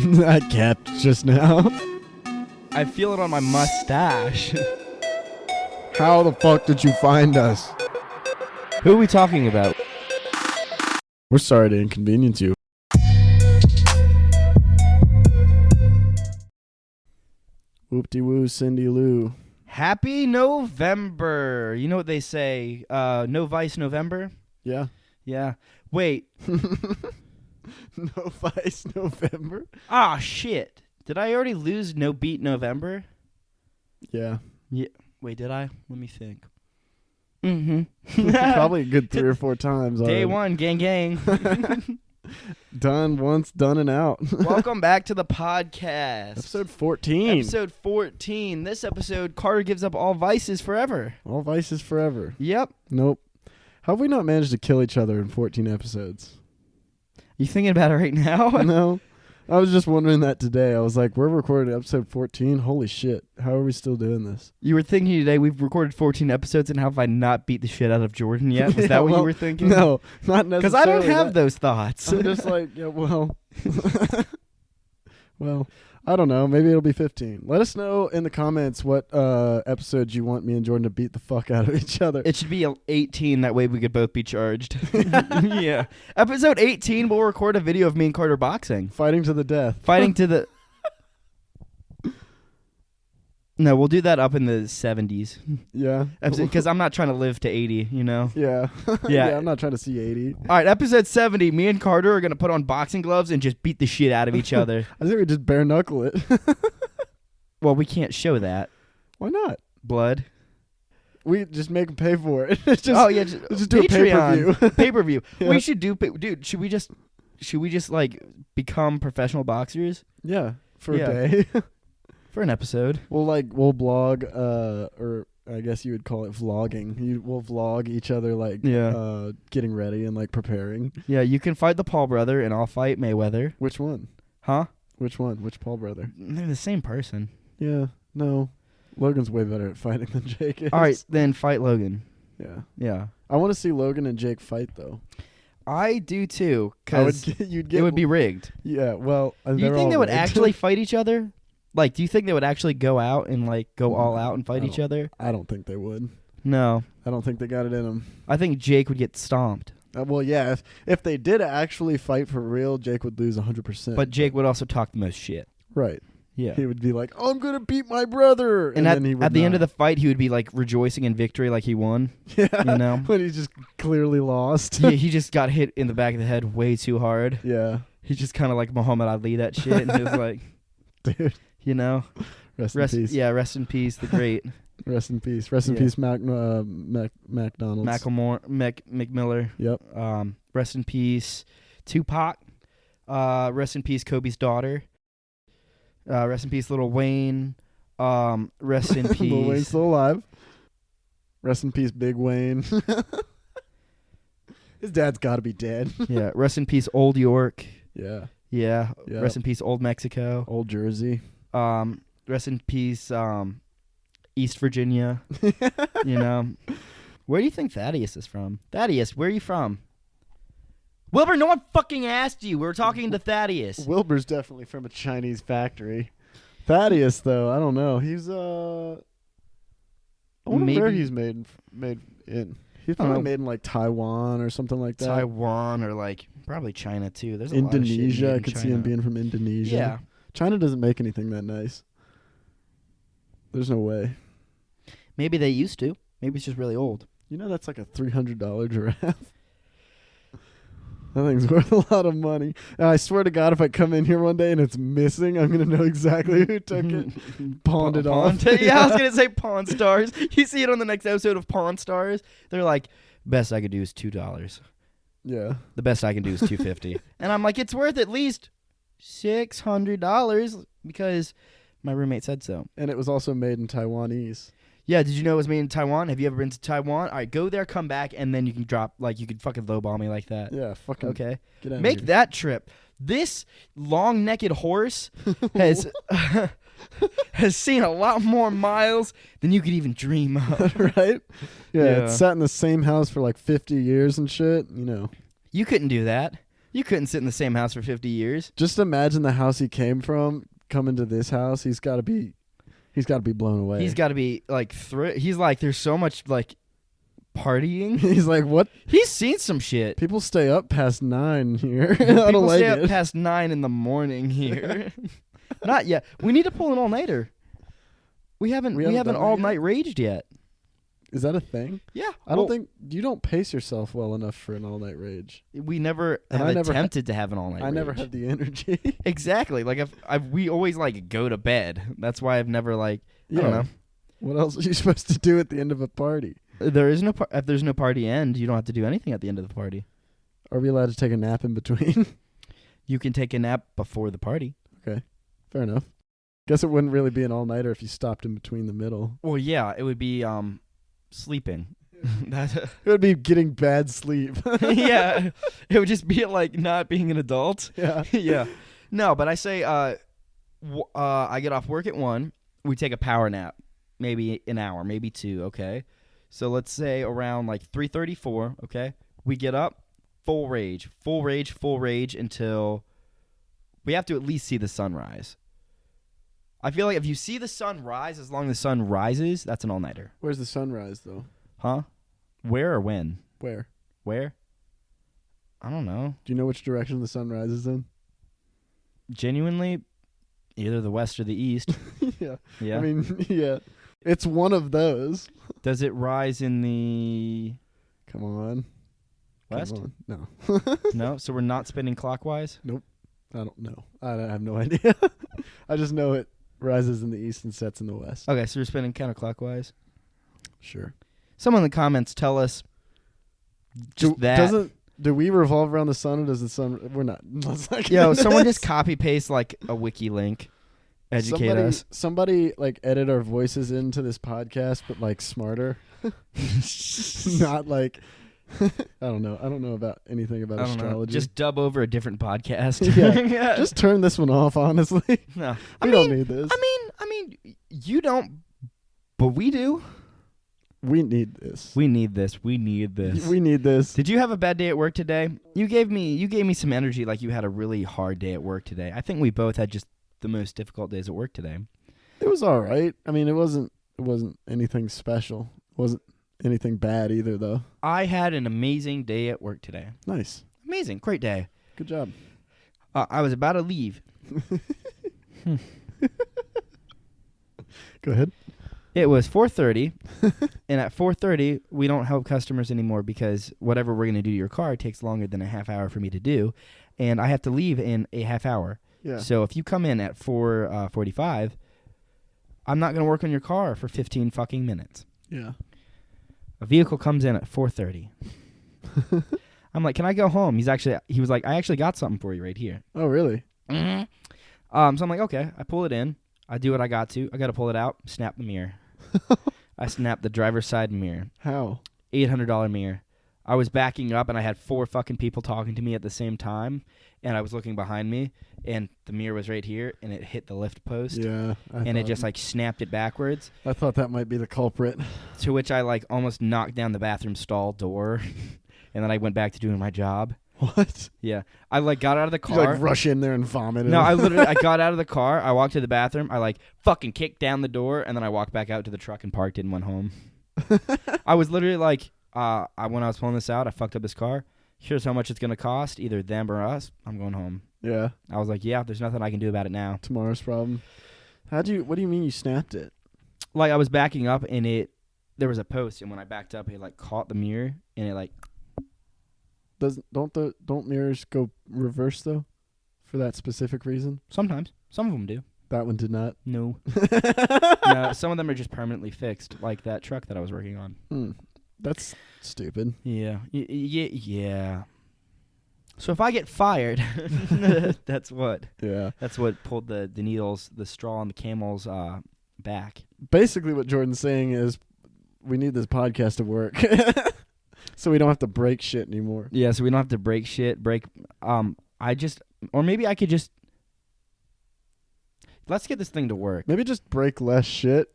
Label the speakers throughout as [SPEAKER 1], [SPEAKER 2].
[SPEAKER 1] I capped just now.
[SPEAKER 2] I feel it on my mustache.
[SPEAKER 1] How the fuck did you find us?
[SPEAKER 2] Who are we talking about?
[SPEAKER 1] We're sorry to inconvenience you. Whoop-de-woo, Cindy Lou.
[SPEAKER 2] Happy November. You know what they say? No Vice November?
[SPEAKER 1] Yeah.
[SPEAKER 2] Yeah. Wait.
[SPEAKER 1] No Vice November?
[SPEAKER 2] Ah, shit. Did I already lose No Beat November?
[SPEAKER 1] Yeah.
[SPEAKER 2] Yeah. Wait, did I? Let me think. Mm-hmm.
[SPEAKER 1] Probably a good 3 or 4 times already.
[SPEAKER 2] Day one, gang, gang.
[SPEAKER 1] Done once, done and out.
[SPEAKER 2] Welcome back to the podcast.
[SPEAKER 1] Episode 14.
[SPEAKER 2] Episode 14. This episode, Carter gives up all vices forever.
[SPEAKER 1] All vices forever.
[SPEAKER 2] Yep.
[SPEAKER 1] Nope. How have we not managed to kill each other in 14 episodes?
[SPEAKER 2] You thinking about it right now?
[SPEAKER 1] No. I was just wondering that today. I was like, we're recording episode 14. Holy shit. How are we still doing this?
[SPEAKER 2] You were thinking today we've recorded 14 episodes and how have I not beat the shit out of Jordan yet? Was that what you were thinking?
[SPEAKER 1] No, not necessarily.
[SPEAKER 2] Because I don't have those thoughts.
[SPEAKER 1] I'm just like, yeah, well. Well, I don't know. Maybe it'll be 15. Let us know in the comments what episodes you want me and Jordan to beat the fuck out of each other.
[SPEAKER 2] It should be 18. That way we could both be charged. Yeah. Episode 18, we'll record a video of me and Carter boxing.
[SPEAKER 1] Fighting to the death.
[SPEAKER 2] Fighting to the... No, we'll do that up in the 70s.
[SPEAKER 1] Yeah.
[SPEAKER 2] Because I'm not trying to live to 80, you know?
[SPEAKER 1] Yeah.
[SPEAKER 2] Yeah.
[SPEAKER 1] I'm not trying to see 80.
[SPEAKER 2] All right, episode 70, me and Carter are going to put on boxing gloves and just beat the shit out of each other.
[SPEAKER 1] I think we just bare knuckle it.
[SPEAKER 2] Well, we can't show that.
[SPEAKER 1] Why not?
[SPEAKER 2] Blood.
[SPEAKER 1] We just make them pay for it. It's just,
[SPEAKER 2] Oh, yeah.
[SPEAKER 1] just do a
[SPEAKER 2] Patreon.
[SPEAKER 1] pay-per-view.
[SPEAKER 2] Pay-per-view.
[SPEAKER 1] Yeah.
[SPEAKER 2] We should do... Dude, should we just like become professional boxers
[SPEAKER 1] Yeah, for
[SPEAKER 2] Yeah.
[SPEAKER 1] a day.
[SPEAKER 2] for an episode?
[SPEAKER 1] We'll blog, or I guess you would call it vlogging. We'll vlog each other getting ready and like preparing.
[SPEAKER 2] Yeah, you can fight the Paul brother and I'll fight Mayweather.
[SPEAKER 1] Which one?
[SPEAKER 2] Huh?
[SPEAKER 1] Which one? Which Paul brother?
[SPEAKER 2] They're the same person.
[SPEAKER 1] Yeah, no. Logan's way better at fighting than Jake is.
[SPEAKER 2] All right, then fight Logan.
[SPEAKER 1] Yeah.
[SPEAKER 2] Yeah.
[SPEAKER 1] I want to see Logan and Jake fight though.
[SPEAKER 2] I do too, because it would be rigged.
[SPEAKER 1] Yeah, well,
[SPEAKER 2] Do you think they would actually fight each other? Like, do you think they would actually go out and like go all out and fight each other?
[SPEAKER 1] I don't think they would.
[SPEAKER 2] No.
[SPEAKER 1] I don't think they got it in them.
[SPEAKER 2] I think Jake would get stomped.
[SPEAKER 1] Well, yeah, if they did actually fight for real, Jake would lose 100%.
[SPEAKER 2] But Jake would also talk the most shit.
[SPEAKER 1] Right.
[SPEAKER 2] Yeah.
[SPEAKER 1] He would be like, I'm going to beat my brother.
[SPEAKER 2] And
[SPEAKER 1] then he would
[SPEAKER 2] at the end of the fight, he would be like rejoicing in victory like he won.
[SPEAKER 1] Yeah.
[SPEAKER 2] You know?
[SPEAKER 1] When he just clearly lost.
[SPEAKER 2] He just got hit in the back of the head way too hard.
[SPEAKER 1] Yeah.
[SPEAKER 2] He's just kind of like Muhammad Ali, that shit. And he was like,
[SPEAKER 1] dude.
[SPEAKER 2] You know?
[SPEAKER 1] Rest in peace.
[SPEAKER 2] Yeah, rest in peace, the great.
[SPEAKER 1] Rest in peace. Rest in peace, McDonald's.
[SPEAKER 2] McMiller.
[SPEAKER 1] Yep.
[SPEAKER 2] Rest in peace, Tupac. Rest in peace, Kobe's daughter. Rest in peace, Lil Wayne. Rest in peace.
[SPEAKER 1] Lil Wayne's still alive. Rest in peace, Big Wayne. His dad's got to be dead.
[SPEAKER 2] Yeah. Rest in peace, Old York.
[SPEAKER 1] Yeah.
[SPEAKER 2] Yeah.
[SPEAKER 1] Yep.
[SPEAKER 2] Rest in peace, Old Mexico.
[SPEAKER 1] Old Jersey.
[SPEAKER 2] Rest in peace, East Virginia. You know. Where do you think Thaddeus is from? Thaddeus, where are you from? Wilbur, no one fucking asked you. We were talking to Thaddeus.
[SPEAKER 1] Wilbur's definitely from a Chinese factory. Thaddeus, though, I don't know. He's I wonder where he's made in. He's probably made in like Taiwan or something like that.
[SPEAKER 2] Taiwan or like probably China too. There's
[SPEAKER 1] Indonesia.
[SPEAKER 2] A lot of shit
[SPEAKER 1] I could see him being from Indonesia.
[SPEAKER 2] Yeah.
[SPEAKER 1] China doesn't make anything that nice. There's no way.
[SPEAKER 2] Maybe they used to. Maybe it's just really old.
[SPEAKER 1] You know that's like a $300 giraffe. That thing's worth a lot of money. And I swear to God, if I come in here one day and it's missing, I'm going to know exactly who took it. Pawned it off.
[SPEAKER 2] Yeah, I was going to say Pawn Stars. You see it on the next episode of Pawn Stars. They're like, best I could do is $2.
[SPEAKER 1] Yeah.
[SPEAKER 2] The best I can do is $250. And I'm like, it's worth at least $600 because my roommate said so.
[SPEAKER 1] And it was also made in Taiwanese.
[SPEAKER 2] Yeah, did you know it was made in Taiwan? Have you ever been to Taiwan? All right, go there, come back, and then you can drop, like, you could fucking lowball me like that.
[SPEAKER 1] Yeah, fucking.
[SPEAKER 2] Okay.
[SPEAKER 1] Get out
[SPEAKER 2] Make
[SPEAKER 1] of here.
[SPEAKER 2] that trip. This long-necked horse has has seen a lot more miles than you could even dream of.
[SPEAKER 1] Right? Yeah,
[SPEAKER 2] Yeah.
[SPEAKER 1] It's sat in the same house for like 50 years and shit, you know.
[SPEAKER 2] You couldn't do that. You couldn't sit in the same house for 50 years.
[SPEAKER 1] Just imagine the house he came from, coming to this house. He's got to be blown away.
[SPEAKER 2] He's got to be like, he's like, there's so much like partying.
[SPEAKER 1] He's like, what?
[SPEAKER 2] He's seen some shit.
[SPEAKER 1] People stay up past 9 here. I
[SPEAKER 2] People
[SPEAKER 1] don't like
[SPEAKER 2] stay
[SPEAKER 1] it.
[SPEAKER 2] up past 9 in the morning here. Not yet. We need to pull an all-nighter. We haven't all-night raged yet.
[SPEAKER 1] Is that a thing?
[SPEAKER 2] Yeah.
[SPEAKER 1] I don't think you don't pace yourself well enough for an all-night rage.
[SPEAKER 2] We never have attempted to have an all-night rage.
[SPEAKER 1] I never had the energy.
[SPEAKER 2] Exactly. Like we always like go to bed. That's why I've never like I don't know.
[SPEAKER 1] What else are you supposed to do at the end of a party?
[SPEAKER 2] If there's no party end, you don't have to do anything at the end of the party.
[SPEAKER 1] Are we allowed to take a nap in between?
[SPEAKER 2] You can take a nap before the party.
[SPEAKER 1] Okay. Fair enough. Guess it wouldn't really be an all-nighter if you stopped in between the middle.
[SPEAKER 2] Well, yeah, it would be sleeping.
[SPEAKER 1] It would be getting bad sleep.
[SPEAKER 2] Yeah. It would just be like not being an adult.
[SPEAKER 1] Yeah.
[SPEAKER 2] Yeah. No, but I say I get off work at 1. We take a power nap. Maybe an hour, maybe 2, okay? So let's say around like 3:34, okay? We get up, full rage until we have to at least see the sunrise. I feel like if you see the sun rise, as long as the sun rises, that's an all-nighter.
[SPEAKER 1] Where's the sunrise, though?
[SPEAKER 2] Huh? Where or when?
[SPEAKER 1] Where?
[SPEAKER 2] I don't know.
[SPEAKER 1] Do you know which direction the sun rises in?
[SPEAKER 2] Genuinely, either the west or the east.
[SPEAKER 1] Yeah.
[SPEAKER 2] Yeah.
[SPEAKER 1] I mean, yeah. It's one of those.
[SPEAKER 2] Does it rise in the...
[SPEAKER 1] Come on.
[SPEAKER 2] West?
[SPEAKER 1] Come on. No.
[SPEAKER 2] No? So we're not spinning clockwise?
[SPEAKER 1] Nope. I don't know. I have no idea. I just know it rises in the east and sets in the west.
[SPEAKER 2] Okay, so we're spinning counterclockwise.
[SPEAKER 1] Sure.
[SPEAKER 2] Someone in the comments tell us
[SPEAKER 1] Do we revolve around the sun, or does the sun... We're not.
[SPEAKER 2] Yo, someone just copy-paste like a wiki link. Educate us.
[SPEAKER 1] Somebody like edit our voices into this podcast, but like smarter. Not like... I don't know. I don't know about anything about astrology.
[SPEAKER 2] Just dub over a different podcast.
[SPEAKER 1] Yeah. Just turn this one off, honestly.
[SPEAKER 2] No.
[SPEAKER 1] We don't need this.
[SPEAKER 2] I mean, you don't, but we do.
[SPEAKER 1] We need this.
[SPEAKER 2] We need this. We need this. Did you have a bad day at work today? You gave me some energy like you had a really hard day at work today. I think we both had just the most difficult days at work today.
[SPEAKER 1] It was all right. I mean, it wasn't anything special. It wasn't anything bad either, though.
[SPEAKER 2] I had an amazing day at work today.
[SPEAKER 1] Nice.
[SPEAKER 2] Amazing. Great day.
[SPEAKER 1] Good job.
[SPEAKER 2] I was about to leave.
[SPEAKER 1] Go ahead.
[SPEAKER 2] It was 4:30, and at 4:30, we don't help customers anymore because whatever we're going to do to your car takes longer than a half hour for me to do, and I have to leave in a half hour.
[SPEAKER 1] Yeah.
[SPEAKER 2] So if you come in at 4:45, I'm not going to work on your car for 15 fucking minutes.
[SPEAKER 1] Yeah.
[SPEAKER 2] A vehicle comes in at 4:30. I'm like, can I go home? He was like, I actually got something for you right here.
[SPEAKER 1] Oh, really?
[SPEAKER 2] Mm-hmm. So I'm like, okay. I pull it in. I do what I got to. I got to pull it out. Snap the mirror. I snapped the driver's side mirror.
[SPEAKER 1] How?
[SPEAKER 2] $800 mirror. I was backing up, and I had 4 fucking people talking to me at the same time, and I was looking behind me, and the mirror was right here, and it hit the lift post.
[SPEAKER 1] Yeah.
[SPEAKER 2] And it just, like, snapped it backwards.
[SPEAKER 1] I thought that might be the culprit.
[SPEAKER 2] To which I, like, almost knocked down the bathroom stall door, and then I went back to doing my job.
[SPEAKER 1] What?
[SPEAKER 2] Yeah. I, like, got out of the car.
[SPEAKER 1] You, like, rush in there and vomit.
[SPEAKER 2] No, I got out of the car. I walked to the bathroom. I, like, fucking kicked down the door, and then I walked back out to the truck and parked it and went home. I was literally like, when I was pulling this out, I fucked up this car. Here's how much it's going to cost, either them or us. I'm going home.
[SPEAKER 1] Yeah.
[SPEAKER 2] I was like, yeah, there's nothing I can do about it now.
[SPEAKER 1] Tomorrow's problem. What do you mean you snapped it?
[SPEAKER 2] Like, I was backing up, and there was a post, and when I backed up, it, like, caught the mirror, and it, like...
[SPEAKER 1] Don't mirrors go reverse, though, for that specific reason?
[SPEAKER 2] Sometimes. Some of them do.
[SPEAKER 1] That one did not?
[SPEAKER 2] No. No, some of them are just permanently fixed, like that truck that I was working on.
[SPEAKER 1] That's stupid.
[SPEAKER 2] Yeah. Yeah. So if I get fired, that's what. Yeah. That's what pulled the needles, the straw on the camel's back. Basically what Jordan's saying is we need this podcast to work. So we don't have to break shit anymore. Yeah, so we don't have to break shit. Let's get this thing to work. Maybe just break less shit.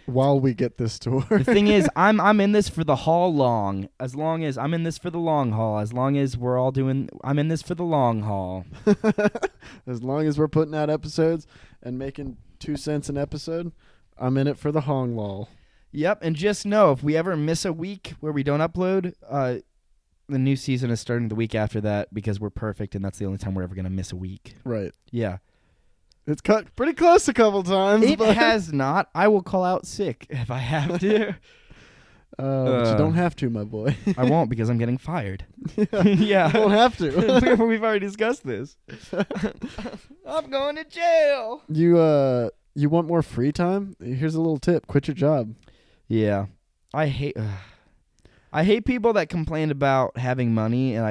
[SPEAKER 1] while we get this tour.
[SPEAKER 2] The thing is, I'm in this for the haul long. As long as I'm in this for the long haul. As long as we're all doing, I'm in this for the long haul.
[SPEAKER 1] As long as we're putting out episodes and making 2 cents an episode, I'm in it for the hong lol.
[SPEAKER 2] Yep, and just know if we ever miss a week where we don't upload, the new season is starting the week after that because we're perfect, and that's the only time we're ever going to miss a week.
[SPEAKER 1] Right.
[SPEAKER 2] Yeah.
[SPEAKER 1] It's cut pretty close a couple times.
[SPEAKER 2] It has not. I will call out sick if I have to.
[SPEAKER 1] But you don't have to, my boy.
[SPEAKER 2] I won't because I'm getting fired.
[SPEAKER 1] Yeah.
[SPEAKER 2] Yeah.
[SPEAKER 1] You don't have to.
[SPEAKER 2] We've already discussed this. I'm going to jail.
[SPEAKER 1] You want more free time? Here's a little tip. Quit your job.
[SPEAKER 2] Yeah. I hate people that complain about having money, and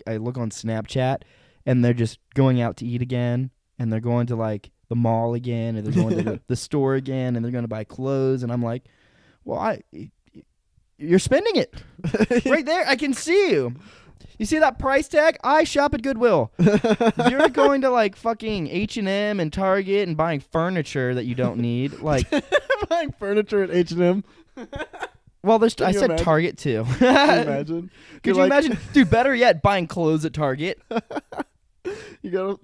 [SPEAKER 2] I look on Snapchat and they're just going out to eat again, and they're going to like the mall again, and they're going to the store again, and they're going to buy clothes, and I'm like, well, you're spending it right there. I can see you. You see that price tag? I shop at Goodwill. You're going to like fucking H&M and Target and buying furniture that you don't need. Like
[SPEAKER 1] buying furniture at H&M.
[SPEAKER 2] Well, I said imagine? Target too.
[SPEAKER 1] Can you imagine?
[SPEAKER 2] Could you imagine? Dude, better yet, buying clothes at Target.
[SPEAKER 1] You go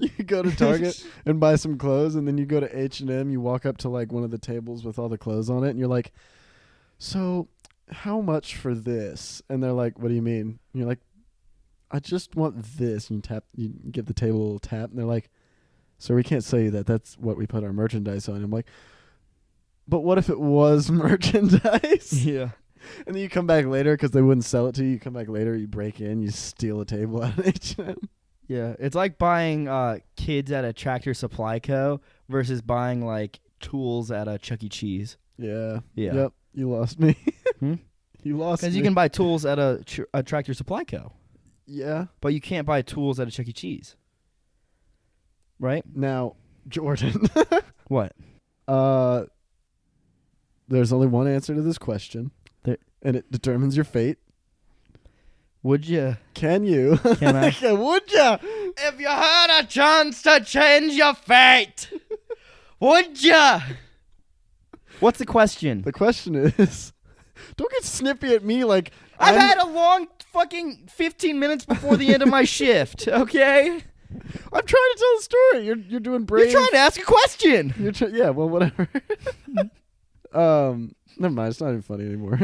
[SPEAKER 1] to Target and buy some clothes, and then you go to H&M. You walk up to like one of the tables with all the clothes on it, and you're like, "So, how much for this?" And they're like, "What do you mean?" And you're like, "I just want this." And you give the table a little tap, and they're like, "So we can't sell you that. That's what we put our merchandise on." I'm like, "But what if it was merchandise?"
[SPEAKER 2] Yeah.
[SPEAKER 1] And then you come back later because they wouldn't sell it to you. You come back later, you break in, you steal a table out of H&M.
[SPEAKER 2] Yeah, it's like buying kids at a Tractor Supply Co. versus buying like tools at a Chuck E. Cheese.
[SPEAKER 1] Yeah.
[SPEAKER 2] Yeah.
[SPEAKER 1] Yep. You lost me. You lost me.
[SPEAKER 2] Because you can buy tools at a Tractor Supply Co.
[SPEAKER 1] Yeah.
[SPEAKER 2] But you can't buy tools at a Chuck E. Cheese. Right?
[SPEAKER 1] Now, Jordan.
[SPEAKER 2] What?
[SPEAKER 1] There's only one answer to this question. And it determines your fate.
[SPEAKER 2] Would you?
[SPEAKER 1] Can you?
[SPEAKER 2] Can I?
[SPEAKER 1] Would you?
[SPEAKER 2] If you had a chance to change your fate, would you? What's the question?
[SPEAKER 1] The question is, don't get snippy at me like
[SPEAKER 2] I've had a long fucking 15 minutes before the end of my shift, okay?
[SPEAKER 1] I'm trying to tell the story. You're doing brave.
[SPEAKER 2] You're trying to ask a question.
[SPEAKER 1] Yeah, well, whatever. Never mind. It's not even funny anymore.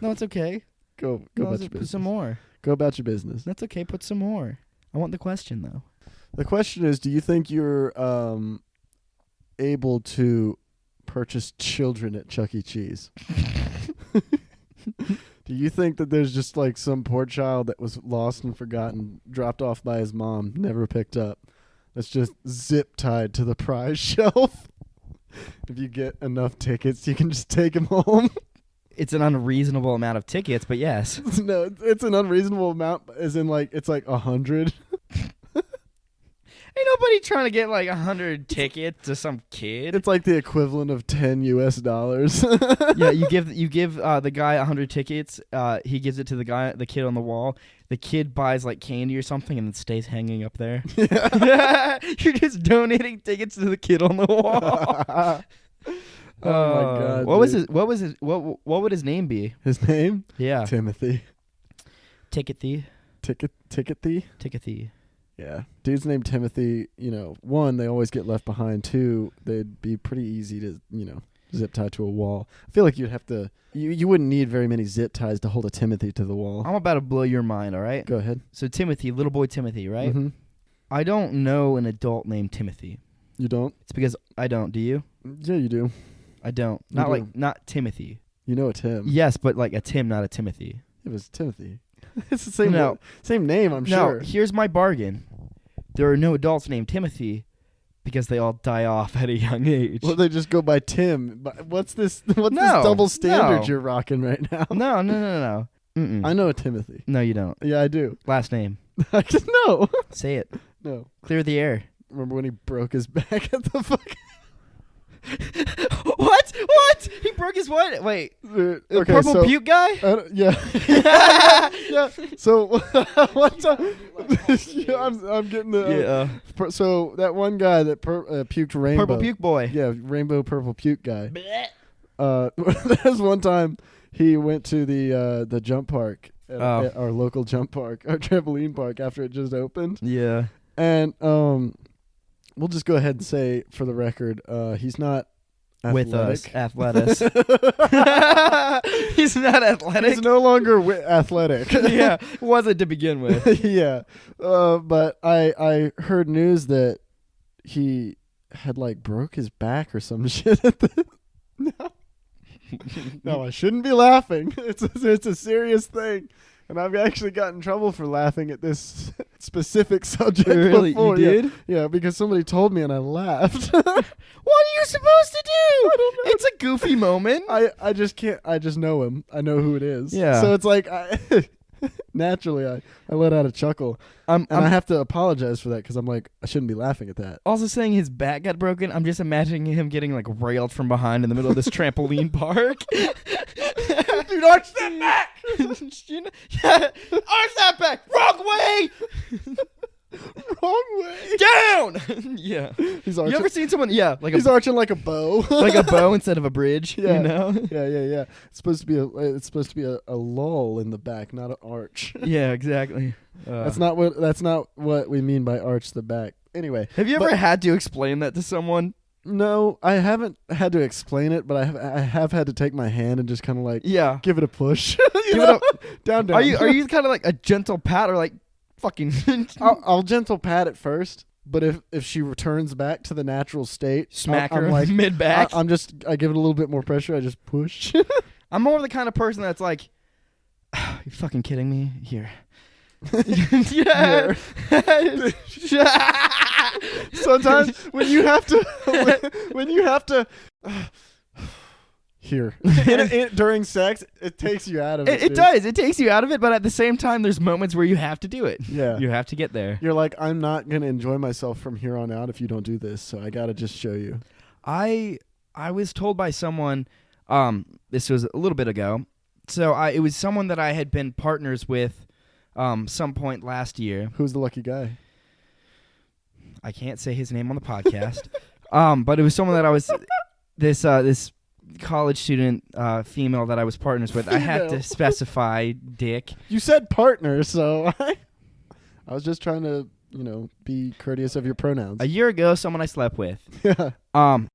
[SPEAKER 2] No, it's okay.
[SPEAKER 1] Go about your business.
[SPEAKER 2] Put some more.
[SPEAKER 1] Go about your business.
[SPEAKER 2] That's okay. Put some more. I want the question, though.
[SPEAKER 1] The question is, do you think you're able to purchase children at Chuck E. Cheese? Do you think that there's just like some poor child that was lost and forgotten, dropped off by his mom, never picked up, that's just zip tied to the prize shelf? If you get enough tickets, you can just take him home.
[SPEAKER 2] It's an unreasonable amount of tickets, but yes.
[SPEAKER 1] No, it's an unreasonable amount, as in like it's like 100.
[SPEAKER 2] Ain't nobody trying to get like 100 tickets to some kid.
[SPEAKER 1] It's like the equivalent of $10 US.
[SPEAKER 2] Yeah, you give the guy 100 tickets. He gives it to the kid on the wall. The kid buys like candy or something and then stays hanging up there. Yeah. You're just donating tickets to the kid on the wall.
[SPEAKER 1] Oh my god!
[SPEAKER 2] What would his name be?
[SPEAKER 1] His name?
[SPEAKER 2] Yeah,
[SPEAKER 1] Timothy.
[SPEAKER 2] Tickety.
[SPEAKER 1] Tickety. Yeah, dude's named Timothy. You know, one, they always get left behind. Two, they'd be pretty easy to zip tie to a wall. I feel like you'd have to. You wouldn't need very many zip ties to hold a Timothy to the wall.
[SPEAKER 2] I'm about to blow your mind. All right,
[SPEAKER 1] go ahead.
[SPEAKER 2] So Timothy, little boy Timothy, right?
[SPEAKER 1] Mm-hmm.
[SPEAKER 2] I don't know an adult named Timothy.
[SPEAKER 1] You don't?
[SPEAKER 2] It's because I don't. Do you?
[SPEAKER 1] Yeah, you do.
[SPEAKER 2] I don't. Not Timothy.
[SPEAKER 1] You know a Tim.
[SPEAKER 2] Yes, but like a Tim, not a Timothy.
[SPEAKER 1] It was Timothy. It's the same same name, I'm sure.
[SPEAKER 2] No, here's my bargain. There are no adults named Timothy because they all die off at a young age.
[SPEAKER 1] Well, they just go by Tim. What's this double standard you're rocking right now?
[SPEAKER 2] No. Mm-mm.
[SPEAKER 1] I know a Timothy.
[SPEAKER 2] No, you don't.
[SPEAKER 1] Yeah, I do.
[SPEAKER 2] Last name.
[SPEAKER 1] I just know.
[SPEAKER 2] Say it.
[SPEAKER 1] No.
[SPEAKER 2] Clear the air.
[SPEAKER 1] Remember when he broke his back at the fucking...
[SPEAKER 2] What? He broke his what? Wait.
[SPEAKER 1] Okay,
[SPEAKER 2] purple puke guy?
[SPEAKER 1] Yeah. Yeah. So what's up? Yeah, I'm getting the. So that one guy that puked rainbow.
[SPEAKER 2] Purple puke boy.
[SPEAKER 1] Yeah, rainbow purple puke guy. there's one time he went to the jump park at our local jump park, our trampoline park, after it just opened.
[SPEAKER 2] Yeah.
[SPEAKER 1] And we'll just go ahead and say, for the record, he's not athletic.
[SPEAKER 2] With us, athletics. He's not athletic.
[SPEAKER 1] He's no longer athletic.
[SPEAKER 2] Yeah, wasn't to begin with.
[SPEAKER 1] Yeah, but I heard news that he had like broke his back or some shit. No, I shouldn't be laughing. It's a serious thing. And I've actually gotten in trouble for laughing at this specific subject before.
[SPEAKER 2] You did?
[SPEAKER 1] Yeah, because somebody told me and I laughed.
[SPEAKER 2] What are you supposed to do?
[SPEAKER 1] I don't know.
[SPEAKER 2] It's a goofy moment.
[SPEAKER 1] I just can't. I just know him. I know who it is.
[SPEAKER 2] Yeah.
[SPEAKER 1] So it's like, naturally, I let out a chuckle. And I have to apologize for that because I'm like, I shouldn't be laughing at that.
[SPEAKER 2] Also saying his back got broken, I'm just imagining him getting like railed from behind in the middle of this trampoline park.
[SPEAKER 1] Dude, arch that back!
[SPEAKER 2] Yeah, arch that back! Wrong way!
[SPEAKER 1] Wrong way.
[SPEAKER 2] Down! Yeah.
[SPEAKER 1] He's arching.
[SPEAKER 2] You ever seen someone,
[SPEAKER 1] he's arching like a bow.
[SPEAKER 2] Like a bow instead of a bridge,
[SPEAKER 1] yeah.
[SPEAKER 2] You know?
[SPEAKER 1] Yeah. It's supposed to be a lull in the back, not an arch.
[SPEAKER 2] Yeah, exactly.
[SPEAKER 1] That's not what we mean by arch the back. Anyway.
[SPEAKER 2] Have you ever had to explain that to someone?
[SPEAKER 1] No, I haven't had to explain it, but I have had to take my hand and just kind of like give it a push. Down.
[SPEAKER 2] Are you kind of like a gentle pat or like fucking?
[SPEAKER 1] I'll gentle pat it first, but if she returns back to the natural state,
[SPEAKER 2] smack her
[SPEAKER 1] like
[SPEAKER 2] mid back.
[SPEAKER 1] I give it a little bit more pressure. I just push.
[SPEAKER 2] I'm more the kind of person that's like, you fucking kidding me? Here. Yeah.
[SPEAKER 1] Sometimes when you have to here during sex, it takes you out of it.
[SPEAKER 2] It does. It takes you out of it, but at the same time, there's moments where you have to do it.
[SPEAKER 1] Yeah, you
[SPEAKER 2] have to get there.
[SPEAKER 1] You're like, I'm not gonna enjoy myself from here on out if you don't do this. So I gotta just show you.
[SPEAKER 2] I was told by someone, this was a little bit ago. So it was someone that I had been partners with, some point last year.
[SPEAKER 1] Who's the lucky guy?
[SPEAKER 2] I can't say his name on the podcast. But it was someone that I was this college student female that I was partners with. Female. I had to specify dick.
[SPEAKER 1] You said partner, so I was just trying to, be courteous of your pronouns.
[SPEAKER 2] A year ago, someone I slept with.
[SPEAKER 1] Yeah.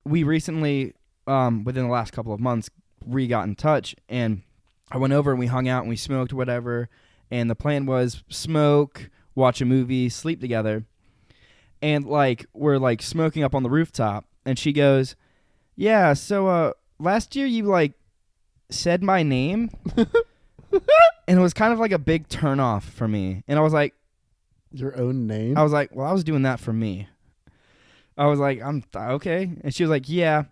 [SPEAKER 2] We recently, within the last couple of months, got in touch, and I went over and we hung out and we smoked whatever. And the plan was smoke, watch a movie, sleep together. And we're smoking up on the rooftop, and she goes, "Yeah, so last year you said my name," and it was kind of like a big turn off for me. And I was like,
[SPEAKER 1] "Your own name?"
[SPEAKER 2] I was like, "Well, I was doing that for me." I was like, "I'm okay," and she was like, "Yeah,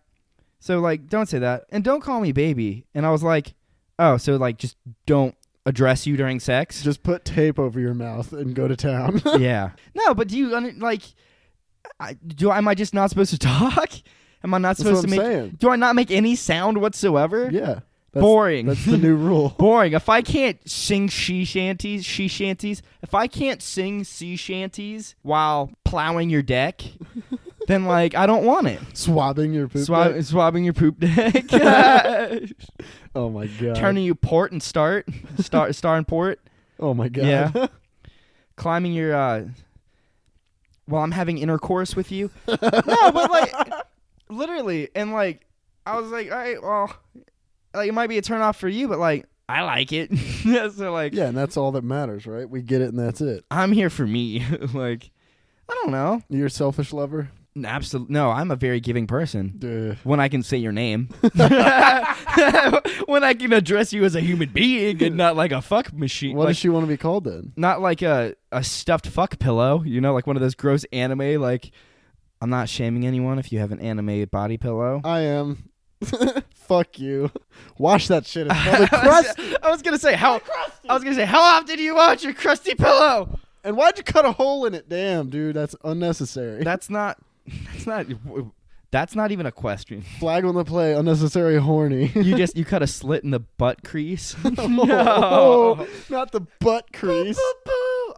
[SPEAKER 2] so don't say that, and don't call me baby." And I was like, "Oh, so just don't address you during sex?
[SPEAKER 1] Just put tape over your mouth and go to town."
[SPEAKER 2] Yeah. No, but do you am I just not supposed to talk? Am I not supposed to make?
[SPEAKER 1] Saying.
[SPEAKER 2] Do I not make any sound whatsoever?
[SPEAKER 1] Yeah.
[SPEAKER 2] Boring.
[SPEAKER 1] That's the new rule.
[SPEAKER 2] Boring. If I can't sing she shanties, if I can't sing sea shanties while plowing your deck, then I don't want it.
[SPEAKER 1] Swabbing your poop deck?
[SPEAKER 2] Swabbing your poop deck.
[SPEAKER 1] Oh my god.
[SPEAKER 2] Turning you port and start and port.
[SPEAKER 1] Oh my god.
[SPEAKER 2] Yeah. Climbing your while I'm having intercourse with you. No, but literally, and I was like, all right, well, it might be a turn off for you, but I like it. So
[SPEAKER 1] yeah, and that's all that matters, right? We get it, and that's it.
[SPEAKER 2] I'm here for me. I don't know.
[SPEAKER 1] You're a selfish lover?
[SPEAKER 2] Absolutely. No, I'm a very giving person. When I can say your name. When I can address you as a human being and not like a fuck machine.
[SPEAKER 1] What does she want to be called then?
[SPEAKER 2] Not like a stuffed fuck pillow, like one of those gross anime, I'm not shaming anyone if you have an anime body pillow.
[SPEAKER 1] I am. Fuck you. Wash that shit. It's probably crusty.
[SPEAKER 2] I was gonna say how often do you wash your crusty pillow?
[SPEAKER 1] And why'd you cut a hole in it? Damn, dude, that's unnecessary.
[SPEAKER 2] That's not even a question.
[SPEAKER 1] Flag on the play, unnecessary horny.
[SPEAKER 2] You cut a slit in the butt crease.
[SPEAKER 1] No, not the butt crease.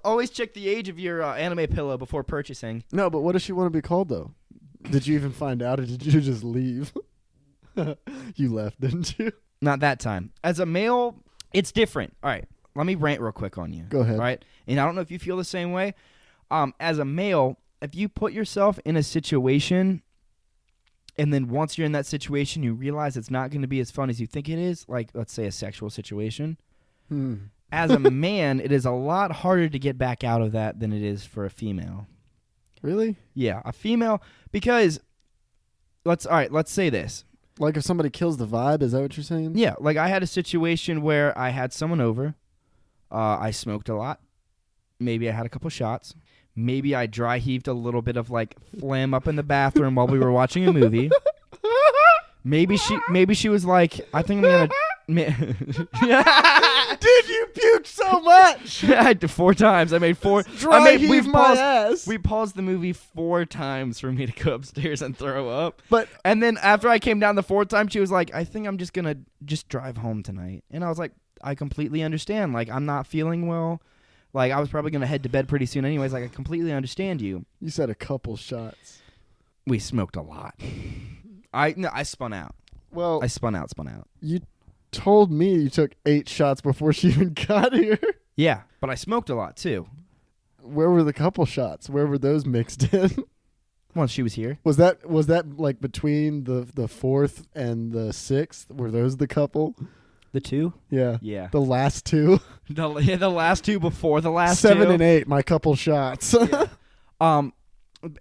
[SPEAKER 2] Always check the age of your anime pillow before purchasing.
[SPEAKER 1] No, but what does she want to be called though? Did you even find out, or did you just leave? You left, didn't you?
[SPEAKER 2] Not that time. As a male, it's different. All right, let me rant real quick on you.
[SPEAKER 1] Go ahead.
[SPEAKER 2] All right, and I don't know if you feel the same way. As a male, if you put yourself in a situation, and then once you're in that situation, you realize it's not going to be as fun as you think it is, like let's say a sexual situation. As a man, it is a lot harder to get back out of that than it is for a female.
[SPEAKER 1] Really?
[SPEAKER 2] Yeah, a female, because let's say this.
[SPEAKER 1] Like if somebody kills the vibe, is that what you're saying?
[SPEAKER 2] Yeah, like I had a situation where I had someone over. I smoked a lot. Maybe I had a couple shots. Maybe I dry heaved a little bit of like phlegm up in the bathroom while we were watching a movie. Maybe she was like, I think I'm gonna.
[SPEAKER 1] Dude, you puked so much.
[SPEAKER 2] I did 4 times. I made 4.
[SPEAKER 1] Ass.
[SPEAKER 2] We paused the movie 4 times for me to go upstairs and throw up.
[SPEAKER 1] But
[SPEAKER 2] and then after I came down the 4th time, she was like, I think I'm just gonna drive home tonight. And I was like, I completely understand. Like, I'm not feeling well. Like, I was probably gonna head to bed pretty soon anyways. Like, I completely understand you.
[SPEAKER 1] You said a couple shots.
[SPEAKER 2] We smoked a lot. I spun out.
[SPEAKER 1] Well,
[SPEAKER 2] I spun out.
[SPEAKER 1] You told me you took 8 shots before she even got here.
[SPEAKER 2] Yeah, but I smoked a lot too.
[SPEAKER 1] Where were the couple shots? Where were those mixed in?
[SPEAKER 2] Once she was here.
[SPEAKER 1] Was that like between the 4th and the 6th? Were those the couple?
[SPEAKER 2] The 2?
[SPEAKER 1] Yeah.
[SPEAKER 2] Yeah.
[SPEAKER 1] The last 2?
[SPEAKER 2] The last 2 before the last
[SPEAKER 1] 7
[SPEAKER 2] 2.
[SPEAKER 1] and 8, my couple shots.
[SPEAKER 2] Yeah.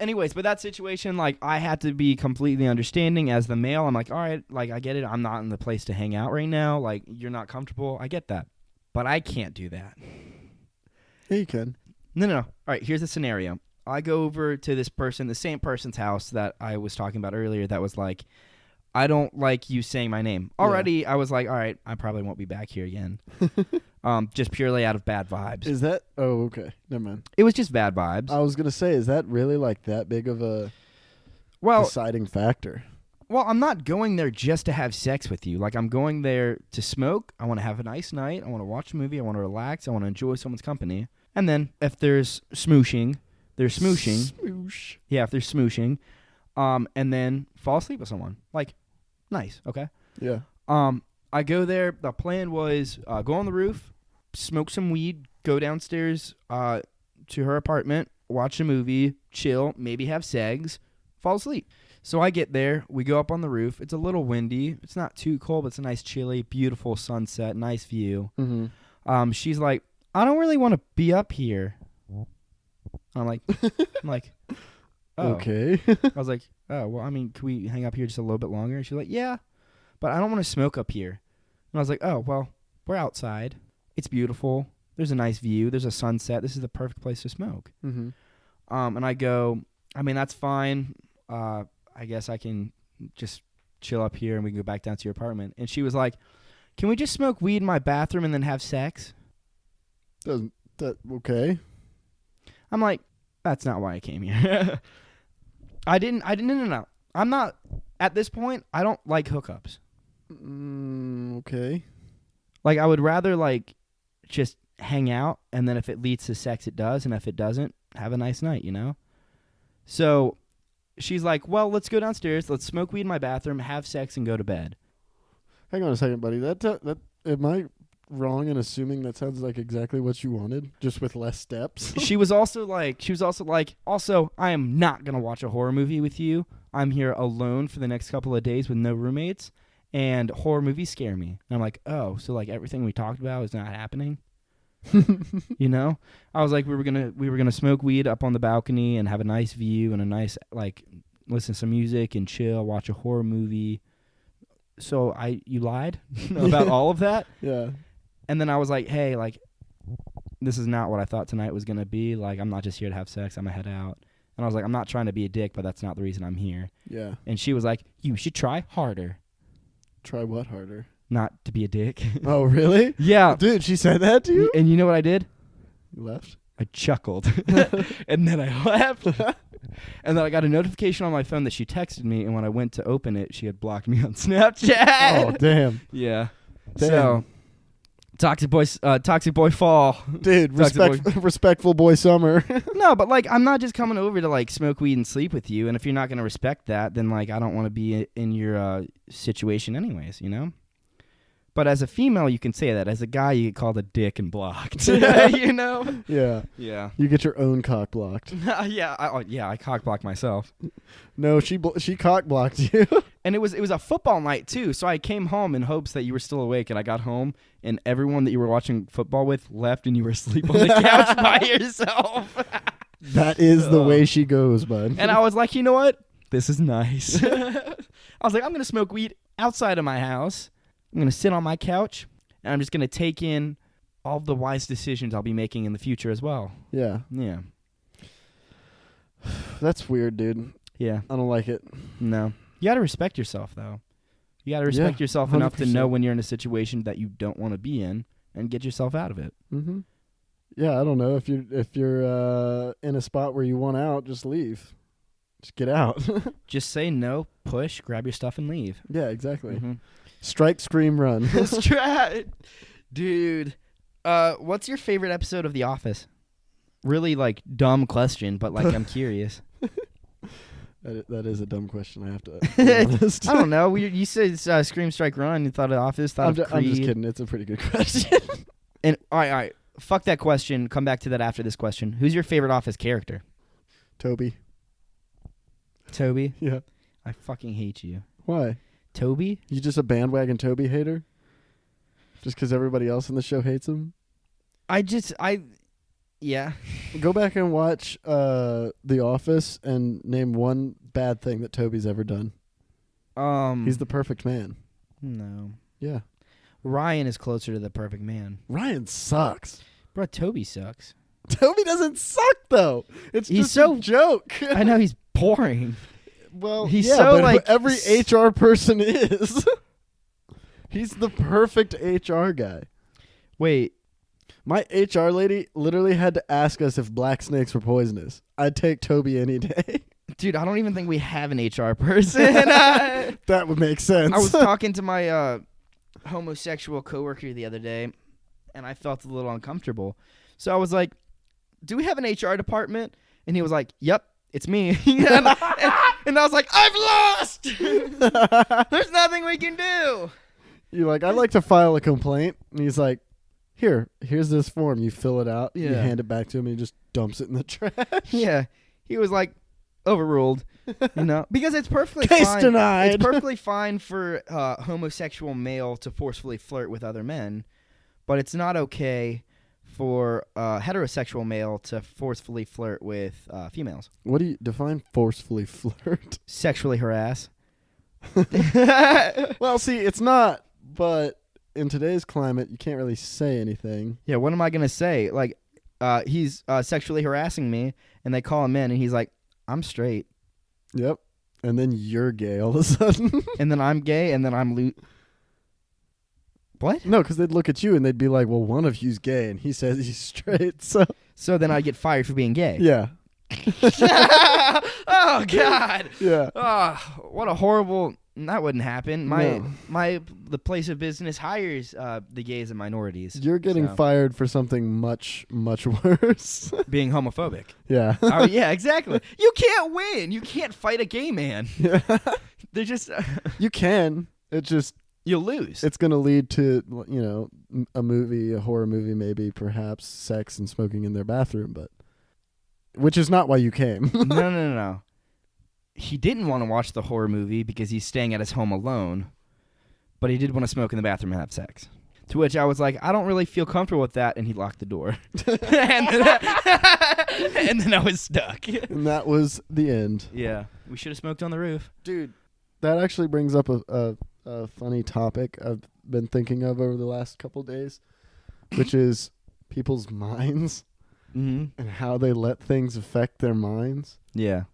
[SPEAKER 2] Anyways, but that situation, like, I had to be completely understanding as the male. I'm like, all right, like, I get it. I'm not in the place to hang out right now. Like, you're not comfortable. I get that. But I can't do that.
[SPEAKER 1] Yeah, you can.
[SPEAKER 2] No. All right, here's the scenario. I go over to this person, the same person's house that I was talking about earlier that was like, I don't like you saying my name. Already, I was like, all right, I probably won't be back here again. Just purely out of bad vibes.
[SPEAKER 1] Is that? Oh, okay. Never mind.
[SPEAKER 2] It was just bad vibes.
[SPEAKER 1] I was going to say, is that really like that big of a deciding factor?
[SPEAKER 2] Well, I'm not going there just to have sex with you. Like, I'm going there to smoke. I want to have a nice night. I want to watch a movie. I want to relax. I want to enjoy someone's company. And then if there's smooshing, there's smooshing.
[SPEAKER 1] Smoosh.
[SPEAKER 2] Yeah, if there's smooshing. And then fall asleep with someone. Like, nice. Okay.
[SPEAKER 1] Yeah.
[SPEAKER 2] I go there. The plan was go on the roof, smoke some weed, go downstairs to her apartment, watch a movie, chill, maybe have sex, fall asleep. So I get there. We go up on the roof. It's a little windy. It's not too cold, but it's a nice, chilly, beautiful sunset, nice view.
[SPEAKER 1] Mm-hmm.
[SPEAKER 2] She's like, I don't really want to be up here. I'm like, oh.
[SPEAKER 1] Okay.
[SPEAKER 2] I was like, oh, well, I mean, can we hang up here just a little bit longer? And she's like, yeah, but I don't want to smoke up here. And I was like, oh, well, we're outside. It's beautiful. There's a nice view. There's a sunset. This is the perfect place to smoke.
[SPEAKER 1] Mm-hmm.
[SPEAKER 2] And I go, I mean, that's fine. I guess I can just chill up here and we can go back down to your apartment. And she was like, can we just smoke weed in my bathroom and then have sex?
[SPEAKER 1] Okay.
[SPEAKER 2] I'm like, that's not why I came here. No. I'm not, at this point, I don't like hookups.
[SPEAKER 1] Okay.
[SPEAKER 2] Like, I would rather, like, just hang out, and then if it leads to sex, it does, and if it doesn't, have a nice night, you know? So she's like, well, let's go downstairs, let's smoke weed in my bathroom, have sex, and go to bed.
[SPEAKER 1] Hang on a second, buddy. That am I wrong in assuming that sounds like exactly what you wanted, just with less steps?
[SPEAKER 2] She was also like, I am not going to watch a horror movie with you. I'm here alone for the next couple of days with no roommates, and horror movies scare me. And I'm like, oh, so like everything we talked about is not happening? You know? I was like, we were gonna smoke weed up on the balcony and have a nice view and a nice, like, listen to some music and chill, watch a horror movie. So you lied about all of that?
[SPEAKER 1] Yeah.
[SPEAKER 2] And then I was like, hey, like, this is not what I thought tonight was going to be. Like, I'm not just here to have sex. I'm going to head out. And I was like, I'm not trying to be a dick, but that's not the reason I'm here.
[SPEAKER 1] Yeah.
[SPEAKER 2] And she was like, you should try harder.
[SPEAKER 1] Try what harder?
[SPEAKER 2] Not to be a dick.
[SPEAKER 1] Oh, really?
[SPEAKER 2] Yeah.
[SPEAKER 1] Dude, she said that to you?
[SPEAKER 2] And you know what I did?
[SPEAKER 1] You left?
[SPEAKER 2] I chuckled. And then I left. And then I got a notification on my phone that she texted me. And when I went to open it, she had blocked me on Snapchat.
[SPEAKER 1] Oh, damn.
[SPEAKER 2] Yeah.
[SPEAKER 1] Damn.
[SPEAKER 2] So Toxic boy fall.
[SPEAKER 1] Dude, respectful boy summer.
[SPEAKER 2] No, but like I'm not just coming over to like smoke weed and sleep with you, and if you're not going to respect that, then like I don't want to be in your situation anyways, you know? But as a female, you can say that. As a guy, you get called a dick and blocked. You know?
[SPEAKER 1] Yeah.
[SPEAKER 2] Yeah.
[SPEAKER 1] You get your own cock blocked.
[SPEAKER 2] I cock blocked myself.
[SPEAKER 1] No, she cock blocked you.
[SPEAKER 2] And it was a football night too, so I came home in hopes that you were still awake, and I got home and everyone that you were watching football with left, and you were asleep on the couch by yourself.
[SPEAKER 1] That is the way she goes, bud.
[SPEAKER 2] And I was like, you know what? This is nice. I was like, I'm gonna smoke weed outside of my house. I'm going to sit on my couch, and I'm just going to take in all the wise decisions I'll be making in the future as well.
[SPEAKER 1] Yeah.
[SPEAKER 2] Yeah.
[SPEAKER 1] That's weird, dude.
[SPEAKER 2] Yeah.
[SPEAKER 1] I don't like it.
[SPEAKER 2] No. You got to respect yourself, though. You got to respect yourself 100%. Enough to know when you're in a situation that you don't want to be in and get yourself out of it.
[SPEAKER 1] Mm-hmm. Yeah, I don't know. If you're in a spot where you want out, just leave. Just get out.
[SPEAKER 2] Just say no, push, grab your stuff, and leave.
[SPEAKER 1] Yeah, exactly.
[SPEAKER 2] Mm-hmm.
[SPEAKER 1] Strike, scream, run.
[SPEAKER 2] Dude, what's your favorite episode of The Office? Really, like, dumb question, but, like, I'm curious.
[SPEAKER 1] That is a dumb question, I have to be honest.
[SPEAKER 2] I don't know. You said Scream, Strike, Run. You thought of Office,
[SPEAKER 1] I'm just kidding. It's a pretty good question.
[SPEAKER 2] And all right. Fuck that question. Come back to that after this question. Who's your favorite Office character?
[SPEAKER 1] Toby. Yeah.
[SPEAKER 2] I fucking hate you.
[SPEAKER 1] Why?
[SPEAKER 2] Toby?
[SPEAKER 1] You just a bandwagon Toby hater? Just because everybody else in the show hates him?
[SPEAKER 2] Yeah.
[SPEAKER 1] Go back and watch The Office and name one bad thing that Toby's ever done. He's the perfect man.
[SPEAKER 2] No.
[SPEAKER 1] Yeah.
[SPEAKER 2] Ryan is closer to the perfect man.
[SPEAKER 1] Ryan sucks.
[SPEAKER 2] Bro, Toby sucks.
[SPEAKER 1] Toby doesn't suck, though. He's just a joke.
[SPEAKER 2] I know, he's boring.
[SPEAKER 1] Well,
[SPEAKER 2] he's
[SPEAKER 1] but like every HR person is. He's the perfect HR guy.
[SPEAKER 2] Wait.
[SPEAKER 1] My HR lady literally had to ask us if black snakes were poisonous. I'd take Toby any day.
[SPEAKER 2] Dude, I don't even think we have an HR person.
[SPEAKER 1] That would make sense.
[SPEAKER 2] I was talking to my homosexual coworker the other day, and I felt a little uncomfortable. So I was like, do we have an HR department? And he was like, yep, it's me. And I was like, I've lost. There's nothing we can do.
[SPEAKER 1] You're like, I'd like to file a complaint. And he's like, here's this form. You fill it out. Yeah. You hand it back to him, and he just dumps it in the trash.
[SPEAKER 2] Yeah. He was like, overruled. You know, because it's perfectly
[SPEAKER 1] Case
[SPEAKER 2] fine.
[SPEAKER 1] denied.
[SPEAKER 2] It's perfectly fine for homosexual male to forcefully flirt with other men, but it's not okay for heterosexual male to forcefully flirt with females.
[SPEAKER 1] What do you define forcefully flirt?
[SPEAKER 2] Sexually harass.
[SPEAKER 1] Well, see, it's not, but in today's climate, you can't really say anything.
[SPEAKER 2] Yeah, what am I going to say? Like, he's sexually harassing me, and they call him in, and he's like, I'm straight.
[SPEAKER 1] Yep. And then you're gay all of a sudden.
[SPEAKER 2] And then I'm gay, and then I'm What?
[SPEAKER 1] No, because they'd look at you and they'd be like, well, one of you's gay, and he says he's straight,
[SPEAKER 2] So then I'd get fired for being gay.
[SPEAKER 1] Yeah.
[SPEAKER 2] Oh, God.
[SPEAKER 1] Yeah.
[SPEAKER 2] Oh, what a horrible... That wouldn't happen. The place of business hires the gays and minorities.
[SPEAKER 1] You're getting fired for something much, much worse.
[SPEAKER 2] Being homophobic.
[SPEAKER 1] Yeah.
[SPEAKER 2] Oh, yeah, exactly. You can't win. You can't fight a gay man.
[SPEAKER 1] Yeah.
[SPEAKER 2] They're just...
[SPEAKER 1] You can. It just...
[SPEAKER 2] You'll lose.
[SPEAKER 1] It's going to lead to, a horror movie, maybe, perhaps, sex and smoking in their bathroom, but... Which is not why you came.
[SPEAKER 2] No. He didn't want to watch the horror movie because he's staying at his home alone, but he did want to smoke in the bathroom and have sex. To which I was like, I don't really feel comfortable with that, and he locked the door. and then I was stuck.
[SPEAKER 1] And that was the end.
[SPEAKER 2] Yeah. We should have smoked on the roof.
[SPEAKER 1] Dude, that actually brings up a funny topic I've been thinking of over the last couple of days, which is people's minds and how they let things affect their minds.
[SPEAKER 2] Yeah.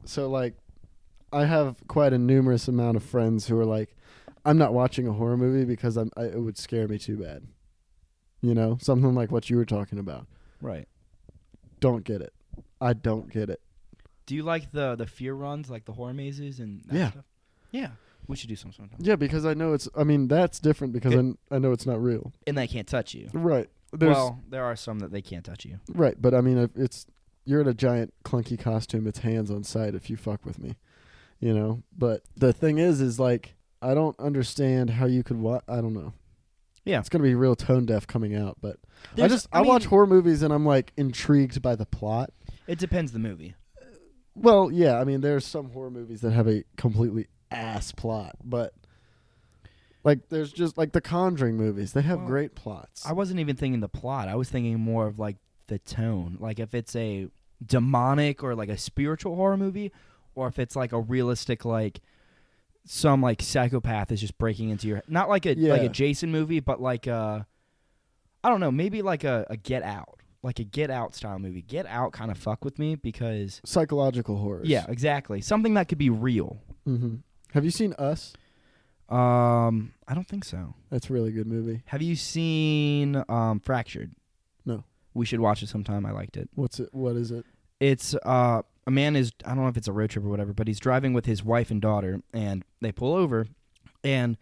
[SPEAKER 1] So, like, I have quite a numerous amount of friends who are like, I'm not watching a horror movie because it would scare me too bad. You know, something like what you were talking about.
[SPEAKER 2] Right.
[SPEAKER 1] Don't get it. I don't get it.
[SPEAKER 2] Do you like the fear runs, like the horror mazes and that stuff? Yeah. We should do some sometime.
[SPEAKER 1] Yeah, because I know it's. I mean, that's different because I know it's not real.
[SPEAKER 2] And they can't touch you.
[SPEAKER 1] Right.
[SPEAKER 2] Well, there are some that they can't touch you.
[SPEAKER 1] Right, but I mean, if you're in a giant clunky costume. It's hands on sight if you fuck with me, you know. But the thing is like I don't understand how you could watch. I don't know.
[SPEAKER 2] Yeah,
[SPEAKER 1] it's gonna be real tone deaf coming out, but I
[SPEAKER 2] mean,
[SPEAKER 1] watch horror movies and I'm like intrigued by the plot.
[SPEAKER 2] It depends the movie.
[SPEAKER 1] Well, yeah, I mean, there's some horror movies that have a completely ass plot, but like there's just like the Conjuring movies. They have great plots.
[SPEAKER 2] I wasn't even thinking the plot. I was thinking more of like the tone. Like if it's a demonic or like a spiritual horror movie, or if it's like a realistic like some like psychopath is just breaking into your not like a Jason movie, but like I don't know, maybe like a Get Out. Like a Get Out style movie. Get Out kind of fuck with me because
[SPEAKER 1] psychological horrors.
[SPEAKER 2] Yeah, exactly. Something that could be real.
[SPEAKER 1] Mm-hmm. Have you seen Us?
[SPEAKER 2] I don't think so.
[SPEAKER 1] That's a really good movie.
[SPEAKER 2] Have you seen Fractured?
[SPEAKER 1] No.
[SPEAKER 2] We should watch it sometime. I liked it.
[SPEAKER 1] What's it? What is it?
[SPEAKER 2] It's a man is, I don't know if it's a road trip or whatever, but he's driving with his wife and daughter, and they pull over, and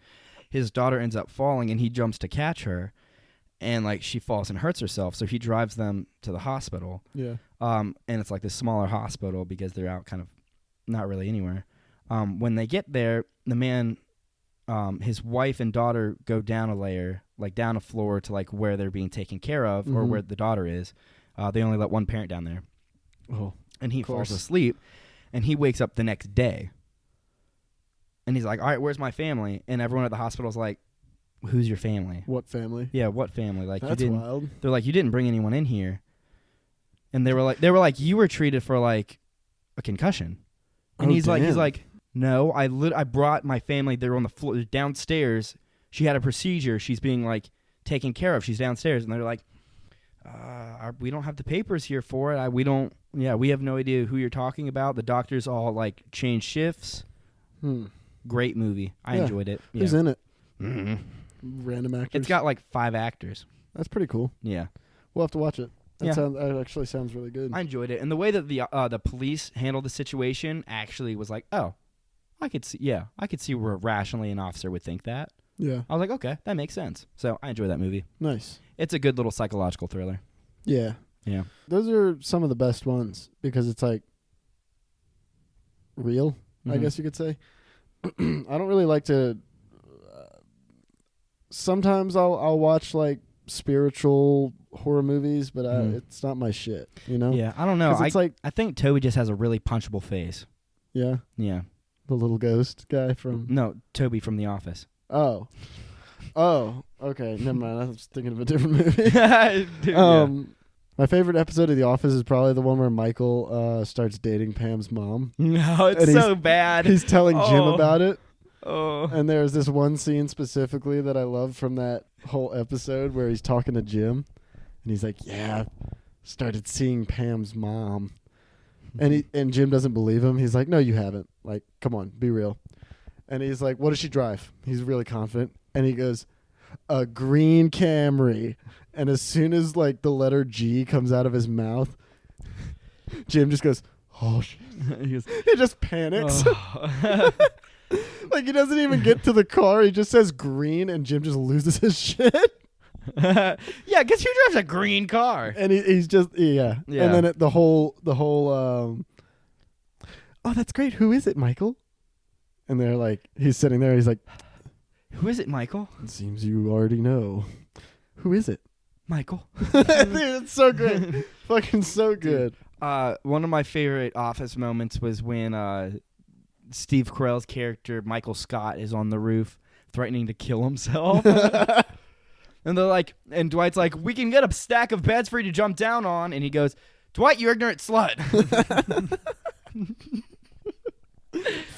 [SPEAKER 2] his daughter ends up falling, and he jumps to catch her. And like she falls and hurts herself, so he drives them to the hospital.
[SPEAKER 1] Yeah.
[SPEAKER 2] And it's like this smaller hospital because they're out kind of not really anywhere. When they get there, the man, his wife and daughter go down a layer, like down a floor to like where they're being taken care of or where the daughter is. They only let one parent down there.
[SPEAKER 1] Oh.
[SPEAKER 2] And he falls asleep, and he wakes up the next day. And he's like, "All right, where's my family?" And everyone at the hospital's like, "Who's your family?
[SPEAKER 1] What family?"
[SPEAKER 2] Yeah, what family? Like
[SPEAKER 1] that's
[SPEAKER 2] you didn't.
[SPEAKER 1] Wild.
[SPEAKER 2] They're like, "You didn't bring anyone in here." And they were like, "You were treated for like a concussion." And he's like, "No, I brought my family. They were on the floor downstairs. She had a procedure. She's being like taken care of. She's downstairs." And they're like, "We don't have the papers here for it. We don't. Yeah, we have no idea who you're talking about. The doctors all like change shifts." Great movie. I enjoyed it. Yeah.
[SPEAKER 1] Who's in it?
[SPEAKER 2] Mm-hmm.
[SPEAKER 1] Random actors.
[SPEAKER 2] It's got like 5 actors.
[SPEAKER 1] That's pretty cool.
[SPEAKER 2] Yeah,
[SPEAKER 1] we'll have to watch it. That actually sounds really good.
[SPEAKER 2] I enjoyed it, and the way that the police handled the situation actually was like, oh, I could see where rationally an officer would think that.
[SPEAKER 1] Yeah,
[SPEAKER 2] I was like, okay, that makes sense. So I enjoyed that movie.
[SPEAKER 1] Nice.
[SPEAKER 2] It's a good little psychological thriller.
[SPEAKER 1] Yeah,
[SPEAKER 2] yeah.
[SPEAKER 1] Those are some of the best ones because it's like real. I guess you could say. I don't really like to. Sometimes I'll watch like spiritual horror movies, but it's not my shit, you know?
[SPEAKER 2] Yeah, I don't know. I think Toby just has a really punchable face.
[SPEAKER 1] Yeah?
[SPEAKER 2] Yeah.
[SPEAKER 1] The little ghost guy from...
[SPEAKER 2] No, Toby from The Office.
[SPEAKER 1] Oh, okay. Never mind. I was thinking of a different movie.
[SPEAKER 2] Dude,
[SPEAKER 1] my favorite episode of The Office is probably the one where Michael starts dating Pam's mom.
[SPEAKER 2] No, it's so bad.
[SPEAKER 1] He's telling Jim about it.
[SPEAKER 2] Oh.
[SPEAKER 1] And there's this one scene specifically that I love from that whole episode where he's talking to Jim, and he's like, "Yeah, started seeing Pam's mom," and Jim doesn't believe him. He's like, "No, you haven't. Like, come on, be real." And he's like, "What does she drive?" He's really confident, and he goes, "A green Camry." And as soon as like the letter G comes out of his mouth, Jim just goes, "Oh shit!" He just panics. Oh. Like he doesn't even get to the car. He just says green, and Jim just loses his shit.
[SPEAKER 2] Yeah, guess who drives a green car?
[SPEAKER 1] And he's just yeah. And then the whole oh, that's great. Who is it, Michael? And they're like, he's sitting there. He's like,
[SPEAKER 2] "Who is it, Michael?"
[SPEAKER 1] "It seems you already know. Who is it,
[SPEAKER 2] Michael?"
[SPEAKER 1] Dude, it's so good. Fucking so good.
[SPEAKER 2] One of my favorite Office moments was when Steve Carell's character, Michael Scott, is on the roof threatening to kill himself. And they're like, and Dwight's like, "We can get a stack of beds for you to jump down on." And he goes, "Dwight, you ignorant slut."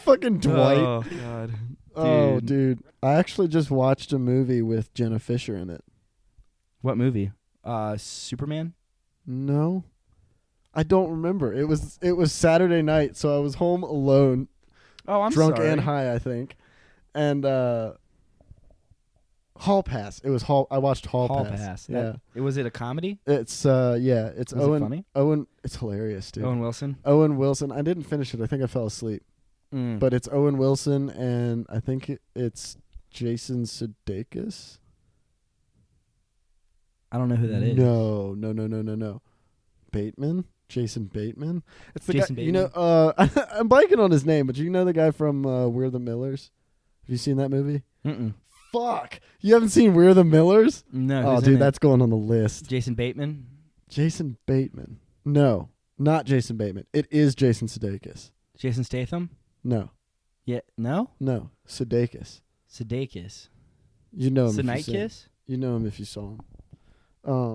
[SPEAKER 1] Fucking Dwight.
[SPEAKER 2] Oh, God.
[SPEAKER 1] Oh, dude. I actually just watched a movie with Jenna Fisher in it.
[SPEAKER 2] What movie? Superman?
[SPEAKER 1] No. I don't remember. It was Saturday night, so I was home alone.
[SPEAKER 2] Oh, I'm
[SPEAKER 1] drunk
[SPEAKER 2] sorry.
[SPEAKER 1] and high, I think. And Hall Pass. It was Hall. I watched Hall Pass. Yeah.
[SPEAKER 2] Was it a comedy?
[SPEAKER 1] It's It's
[SPEAKER 2] was
[SPEAKER 1] Owen.
[SPEAKER 2] It funny?
[SPEAKER 1] Owen. It's hilarious, dude.
[SPEAKER 2] Owen Wilson.
[SPEAKER 1] Owen Wilson. I didn't finish it. I think I fell asleep. but it's Owen Wilson and I think it's Jason Sudeikis.
[SPEAKER 2] I don't know who that is.
[SPEAKER 1] No. Bateman? Jason Bateman? It's the
[SPEAKER 2] Jason
[SPEAKER 1] guy,
[SPEAKER 2] Bateman?
[SPEAKER 1] I'm blanking on his name, but you know the guy from We're the Millers? Have you seen that movie?
[SPEAKER 2] Mm-mm.
[SPEAKER 1] Fuck. You haven't seen We're the Millers?
[SPEAKER 2] No.
[SPEAKER 1] Oh, dude, that's going on the list.
[SPEAKER 2] Jason Bateman?
[SPEAKER 1] Jason Bateman. No, not Jason Bateman. It is Jason Sudeikis.
[SPEAKER 2] Jason Statham?
[SPEAKER 1] No.
[SPEAKER 2] Yeah. No?
[SPEAKER 1] No. Sudeikis.
[SPEAKER 2] You
[SPEAKER 1] know him.
[SPEAKER 2] The Night Kiss?
[SPEAKER 1] You know him if you saw him.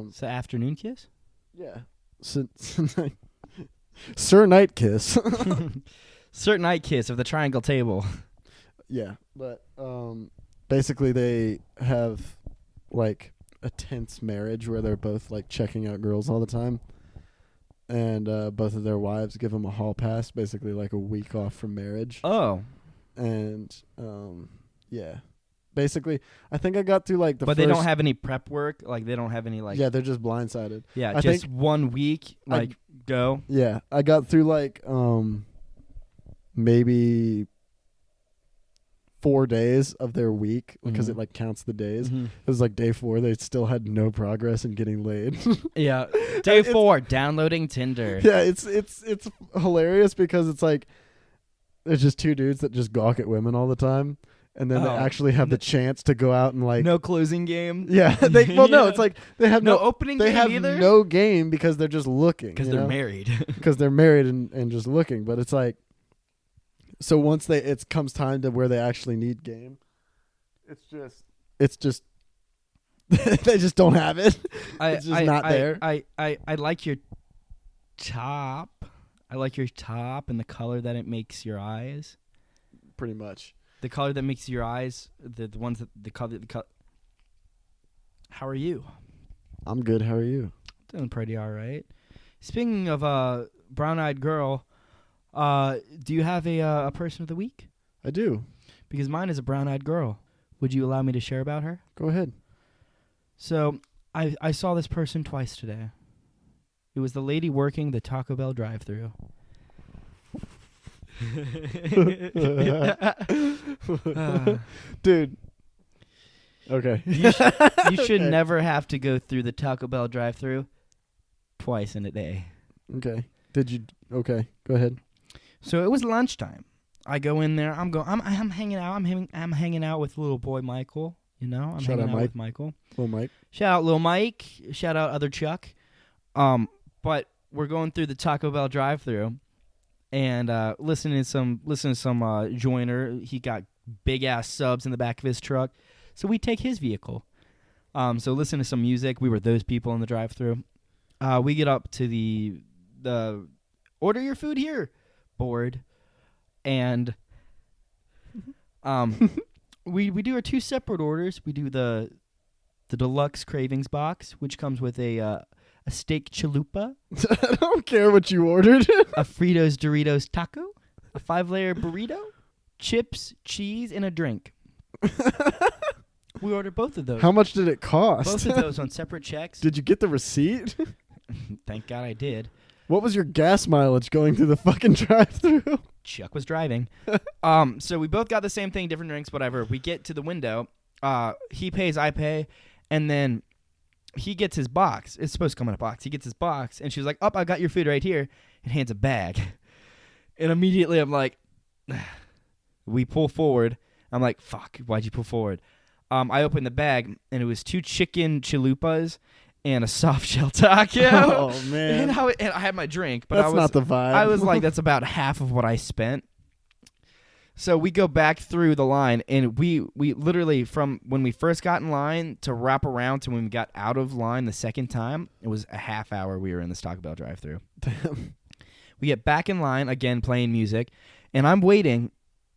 [SPEAKER 2] It's the Afternoon Kiss?
[SPEAKER 1] Yeah. Sir Night Kiss.
[SPEAKER 2] Sir Night Kiss of the Triangle Table.
[SPEAKER 1] Yeah, but basically they have like a tense marriage where they're both like checking out girls all the time, and both of their wives give them a hall pass, basically like a week off from marriage.
[SPEAKER 2] Oh,
[SPEAKER 1] and yeah, basically I think I got through like
[SPEAKER 2] but they don't have any prep work. Like they don't have any like.
[SPEAKER 1] Yeah, they're just blindsided.
[SPEAKER 2] Yeah,
[SPEAKER 1] I
[SPEAKER 2] just
[SPEAKER 1] think
[SPEAKER 2] 1 week. Like go.
[SPEAKER 1] Yeah, I got through like maybe 4 days of their week because it like counts the days. It was like day 4, they still had no progress in getting laid.
[SPEAKER 2] Yeah, day 4, downloading Tinder.
[SPEAKER 1] Yeah, it's hilarious because it's like there's just 2 dudes that just gawk at women all the time, and then they actually have the chance to go out and like
[SPEAKER 2] no closing game.
[SPEAKER 1] Yeah, no, it's like they have
[SPEAKER 2] no opening.
[SPEAKER 1] They
[SPEAKER 2] game
[SPEAKER 1] have
[SPEAKER 2] either?
[SPEAKER 1] no game because they're just looking.
[SPEAKER 2] Because they're married.
[SPEAKER 1] Because they're married and just looking, but it's like. So once it comes time to where they actually need game, it's just they just don't have it. It's just not there.
[SPEAKER 2] I like your top. I like your top and the color that it makes your eyes.
[SPEAKER 1] Pretty much.
[SPEAKER 2] The color that makes your eyes, the ones that the color. How are you?
[SPEAKER 1] I'm good. How are you?
[SPEAKER 2] Doing pretty all right. Speaking of brown-eyed girl. Do you have a person of the week?
[SPEAKER 1] I do.
[SPEAKER 2] Because mine is a brown-eyed girl. Would you allow me to share about her?
[SPEAKER 1] Go ahead.
[SPEAKER 2] So, I saw this person twice today. It was the lady working the Taco Bell drive-thru.
[SPEAKER 1] Dude. Okay.
[SPEAKER 2] You should never have to go through the Taco Bell drive-thru twice in a day.
[SPEAKER 1] Okay. Okay, go ahead.
[SPEAKER 2] So it was lunchtime. I go in there. I'm hanging out. I'm hanging out with little boy Michael. You know, I'm hanging out with Michael.
[SPEAKER 1] Little Mike.
[SPEAKER 2] Shout out Little Mike. Shout out other Chuck. But we're going through the Taco Bell drive-thru, and listening to some Joyner. He got big ass subs in the back of his truck, so we take his vehicle. So listen to some music. We were those people in the drive-thru. We get up to the order your food here board, and we do our 2 separate orders. We do the deluxe cravings box, which comes with a steak chalupa.
[SPEAKER 1] I don't care what you ordered.
[SPEAKER 2] A Fritos Doritos taco, a 5-layer burrito, chips, cheese, and a drink. We ordered both of those.
[SPEAKER 1] How much did it cost?
[SPEAKER 2] Both of those on separate checks.
[SPEAKER 1] Did you get the receipt?
[SPEAKER 2] Thank God I did.
[SPEAKER 1] What was your gas mileage going through the fucking drive-thru?
[SPEAKER 2] Chuck was driving. So we both got the same thing, different drinks, whatever. We get to the window. He pays, I pay, and then he gets his box. It's supposed to come in a box. He gets his box, and she's like, "Oh, I got your food right here," and hands a bag. And immediately I'm like, we pull forward. I'm like, fuck, why'd you pull forward? I opened the bag, and it was 2 chicken chalupas and a soft shell taco.
[SPEAKER 1] Oh, man.
[SPEAKER 2] And I had my drink. But
[SPEAKER 1] that's not the vibe.
[SPEAKER 2] I was like, that's about half of what I spent. So we go back through the line, and we literally, from when we first got in line to wrap around to when we got out of line the second time, it was a half hour we were in the Taco Bell drive-thru.
[SPEAKER 1] Damn.
[SPEAKER 2] We get back in line, again playing music, and I'm waiting,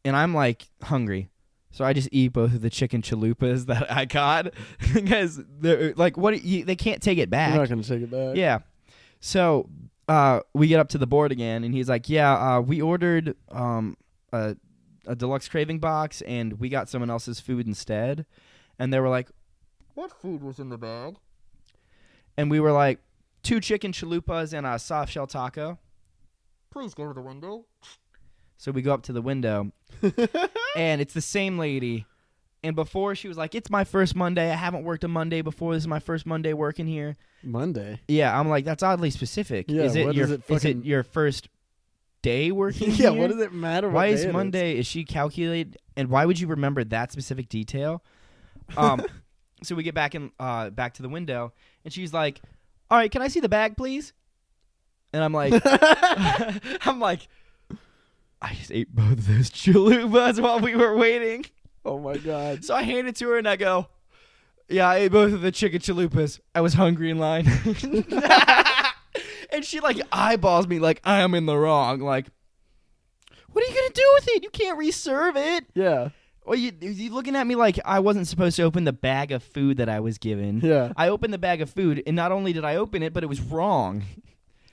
[SPEAKER 2] and I'm like hungry. So I just eat both of the chicken chalupas that I got because they're like, they can't take it back.
[SPEAKER 1] You're not going to take it back.
[SPEAKER 2] Yeah. So we get up to the board again, and he's like, yeah, we ordered a deluxe craving box, and we got someone else's food instead. And they were like, what food was in the bag? And we were like, 2 chicken chalupas and a soft shell taco. Please go to the window. So we go up to the window, and it's the same lady. And before, she was like, it's my first Monday. I haven't worked a Monday before. This is my first Monday working here.
[SPEAKER 1] Monday?
[SPEAKER 2] Yeah, I'm like, that's oddly specific.
[SPEAKER 1] Yeah,
[SPEAKER 2] is it your first day working here?
[SPEAKER 1] Yeah, what does it matter?
[SPEAKER 2] Why is Monday? Is she calculated? And why would you remember that specific detail? So we get back to the window, and she's like, all right, can I see the bag, please? And I'm like, I just ate both of those chalupas while we were waiting.
[SPEAKER 1] Oh, my God.
[SPEAKER 2] So I hand it to her, and I go, yeah, I ate both of the chicken chalupas. I was hungry in line. And she, like, eyeballs me like I am in the wrong. Like, what are you going to do with it? You can't reserve it.
[SPEAKER 1] Yeah.
[SPEAKER 2] Well, you looking at me like I wasn't supposed to open the bag of food that I was given.
[SPEAKER 1] Yeah.
[SPEAKER 2] I opened the bag of food, and not only did I open it, but it was wrong.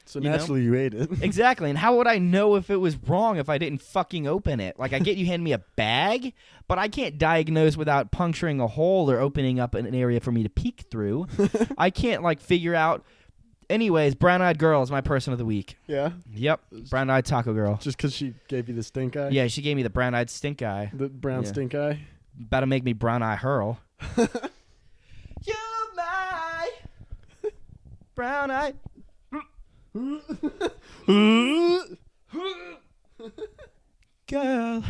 [SPEAKER 1] So naturally you ate it.
[SPEAKER 2] Exactly. And how would I know if it was wrong if I didn't fucking open it? Like, I get you hand me a bag, but I can't diagnose without puncturing a hole or opening up an area for me to peek through. I can't, like, figure out. Anyways, brown-eyed girl is my person of the week.
[SPEAKER 1] Yeah?
[SPEAKER 2] Yep. Brown-eyed taco girl.
[SPEAKER 1] Just because she gave you the stink eye?
[SPEAKER 2] Yeah, she gave me the brown-eyed stink eye.
[SPEAKER 1] The brown stink eye?
[SPEAKER 2] About to make me brown-eye hurl. You my brown-eyed. Girl.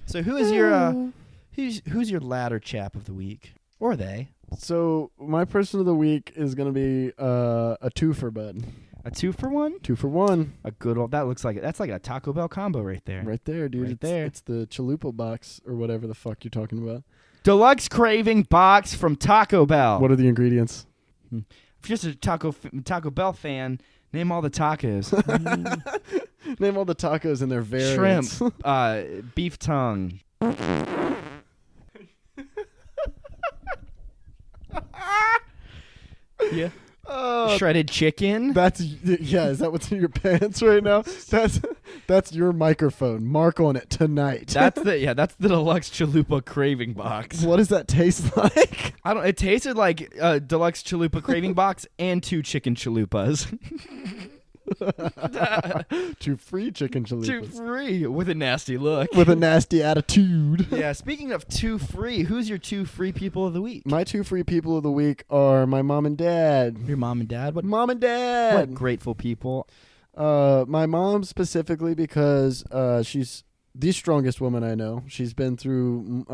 [SPEAKER 2] So who is your who's your ladder chap of the week? Or they?
[SPEAKER 1] So my person of the week is gonna be a twofer, bud.
[SPEAKER 2] A 2-for-1?
[SPEAKER 1] 2-for-1.
[SPEAKER 2] A good old. That's like a Taco Bell combo right there.
[SPEAKER 1] Right there, dude.
[SPEAKER 2] Right there.
[SPEAKER 1] It's the chalupa box or whatever the fuck you're talking about.
[SPEAKER 2] Deluxe craving box from Taco Bell.
[SPEAKER 1] What are the ingredients?
[SPEAKER 2] If you're just a Taco Bell fan, name all the tacos.
[SPEAKER 1] Name all the tacos and their variants.
[SPEAKER 2] Shrimp, beef tongue. Yeah. Shredded chicken.
[SPEAKER 1] Is that what's in your pants right now? That's your microphone. Mark on it tonight.
[SPEAKER 2] That's the deluxe chalupa craving box.
[SPEAKER 1] What does that taste like?
[SPEAKER 2] It tasted like a deluxe chalupa craving box and 2 chicken chalupas.
[SPEAKER 1] 2 free chicken chalupas.
[SPEAKER 2] 2 free with a nasty look.
[SPEAKER 1] With a nasty attitude.
[SPEAKER 2] Yeah, speaking of 2 free, who's your 2 free people of the week?
[SPEAKER 1] My 2 free people of the week are my mom and dad.
[SPEAKER 2] Your mom and dad?
[SPEAKER 1] Mom and dad.
[SPEAKER 2] What grateful people.
[SPEAKER 1] My mom specifically because she's the strongest woman I know. She's been through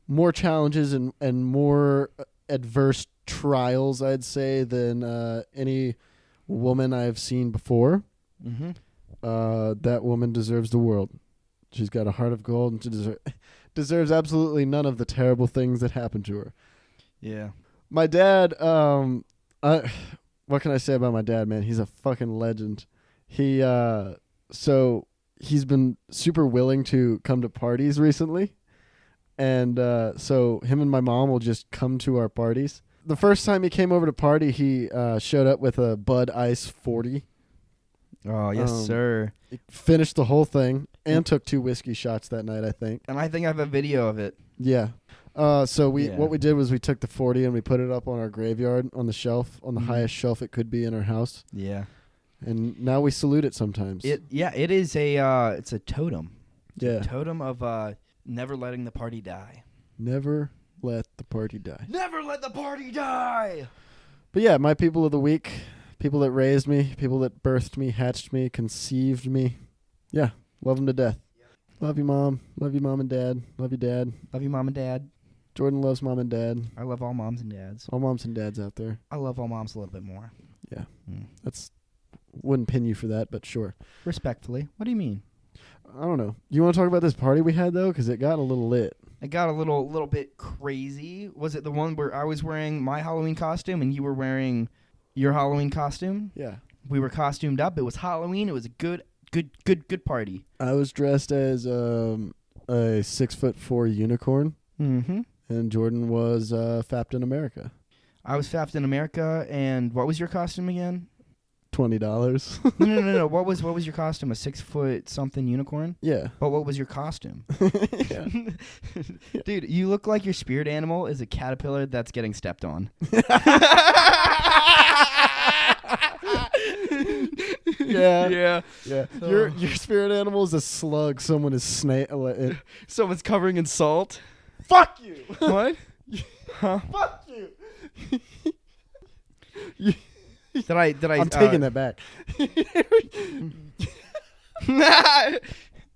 [SPEAKER 1] more challenges and more adverse trials, I'd say, than any woman I've seen before.
[SPEAKER 2] Mm-hmm.
[SPEAKER 1] That woman deserves the world. She's got a heart of gold, and she deserves absolutely none of the terrible things that happened to her.
[SPEAKER 2] Yeah.
[SPEAKER 1] My dad, what can I say about my dad, man? He's a fucking legend. So he's been super willing to come to parties recently. And so him and my mom will just come to our parties. The first time he came over to party, he showed up with a Bud Ice 40.
[SPEAKER 2] Oh, yes, sir.
[SPEAKER 1] He finished the whole thing and took 2 whiskey shots that night, I think.
[SPEAKER 2] And I think I have a video of it.
[SPEAKER 1] Yeah. So what we did was we took the 40 and we put it up on our graveyard on the shelf, on the highest shelf it could be in our house.
[SPEAKER 2] Yeah.
[SPEAKER 1] And now we salute it sometimes.
[SPEAKER 2] It is it's a totem.
[SPEAKER 1] Yeah.
[SPEAKER 2] A totem of never letting the party die.
[SPEAKER 1] Never let the party die.
[SPEAKER 2] Never let the party die.
[SPEAKER 1] But yeah, my people of the week, people that raised me, people that birthed me, hatched me, conceived me. Yeah, love them to death. Love you, Mom. Love you, Mom and Dad. Love you, Dad.
[SPEAKER 2] Love you, Mom and Dad.
[SPEAKER 1] Jordan loves Mom and Dad.
[SPEAKER 2] I love all moms and dads.
[SPEAKER 1] All moms and dads out there.
[SPEAKER 2] I love all moms a little bit more.
[SPEAKER 1] Yeah. Wouldn't pin you for that, but sure.
[SPEAKER 2] Respectfully. What do you mean?
[SPEAKER 1] I don't know. You want to talk about this party we had, though? Because it got a little lit.
[SPEAKER 2] It got a little bit crazy. Was it the one where I was wearing my Halloween costume and you were wearing your Halloween costume?
[SPEAKER 1] Yeah.
[SPEAKER 2] We were costumed up. It was Halloween. It was a good party.
[SPEAKER 1] I was dressed as a 6'4" unicorn.
[SPEAKER 2] Mm-hmm.
[SPEAKER 1] And Jordan was Fapped in America.
[SPEAKER 2] I was Fapped in America, and what was your costume again?
[SPEAKER 1] $20.
[SPEAKER 2] No. What was your costume? A 6-foot-something unicorn?
[SPEAKER 1] Yeah.
[SPEAKER 2] But what was your costume?
[SPEAKER 1] Yeah.
[SPEAKER 2] Dude, you look like your spirit animal is a caterpillar that's getting stepped on.
[SPEAKER 1] Yeah. Your spirit animal is a slug. Someone is
[SPEAKER 2] Someone's covering in salt.
[SPEAKER 1] Fuck you.
[SPEAKER 2] What? Huh?
[SPEAKER 1] Fuck you.
[SPEAKER 2] Did I?
[SPEAKER 1] I'm taking that back. I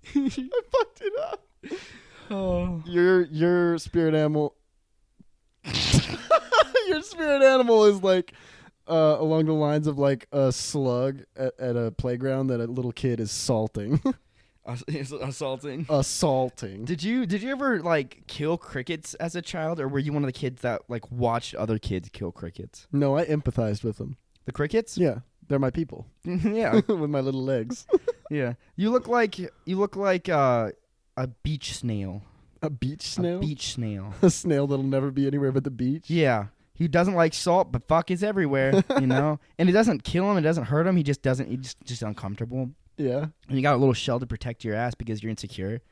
[SPEAKER 1] fucked it up.
[SPEAKER 2] Oh.
[SPEAKER 1] Your spirit animal. Your spirit animal is like along the lines of like a slug at a playground that a little kid is salting. Assaulting.
[SPEAKER 2] Did you ever like kill crickets as a child, or were you one of the kids that like watched other kids kill crickets?
[SPEAKER 1] No, I empathized with them.
[SPEAKER 2] The crickets?
[SPEAKER 1] Yeah, they're my people.
[SPEAKER 2] Yeah,
[SPEAKER 1] with my little legs.
[SPEAKER 2] Yeah, you look like a beach snail.
[SPEAKER 1] A beach snail?
[SPEAKER 2] A beach snail.
[SPEAKER 1] A snail that'll never be anywhere but the beach?
[SPEAKER 2] Yeah. He doesn't like salt, but fuck is everywhere, you know? And it doesn't kill him, it doesn't hurt him, he's just uncomfortable.
[SPEAKER 1] Yeah.
[SPEAKER 2] And you got a little shell to protect your ass because you're insecure.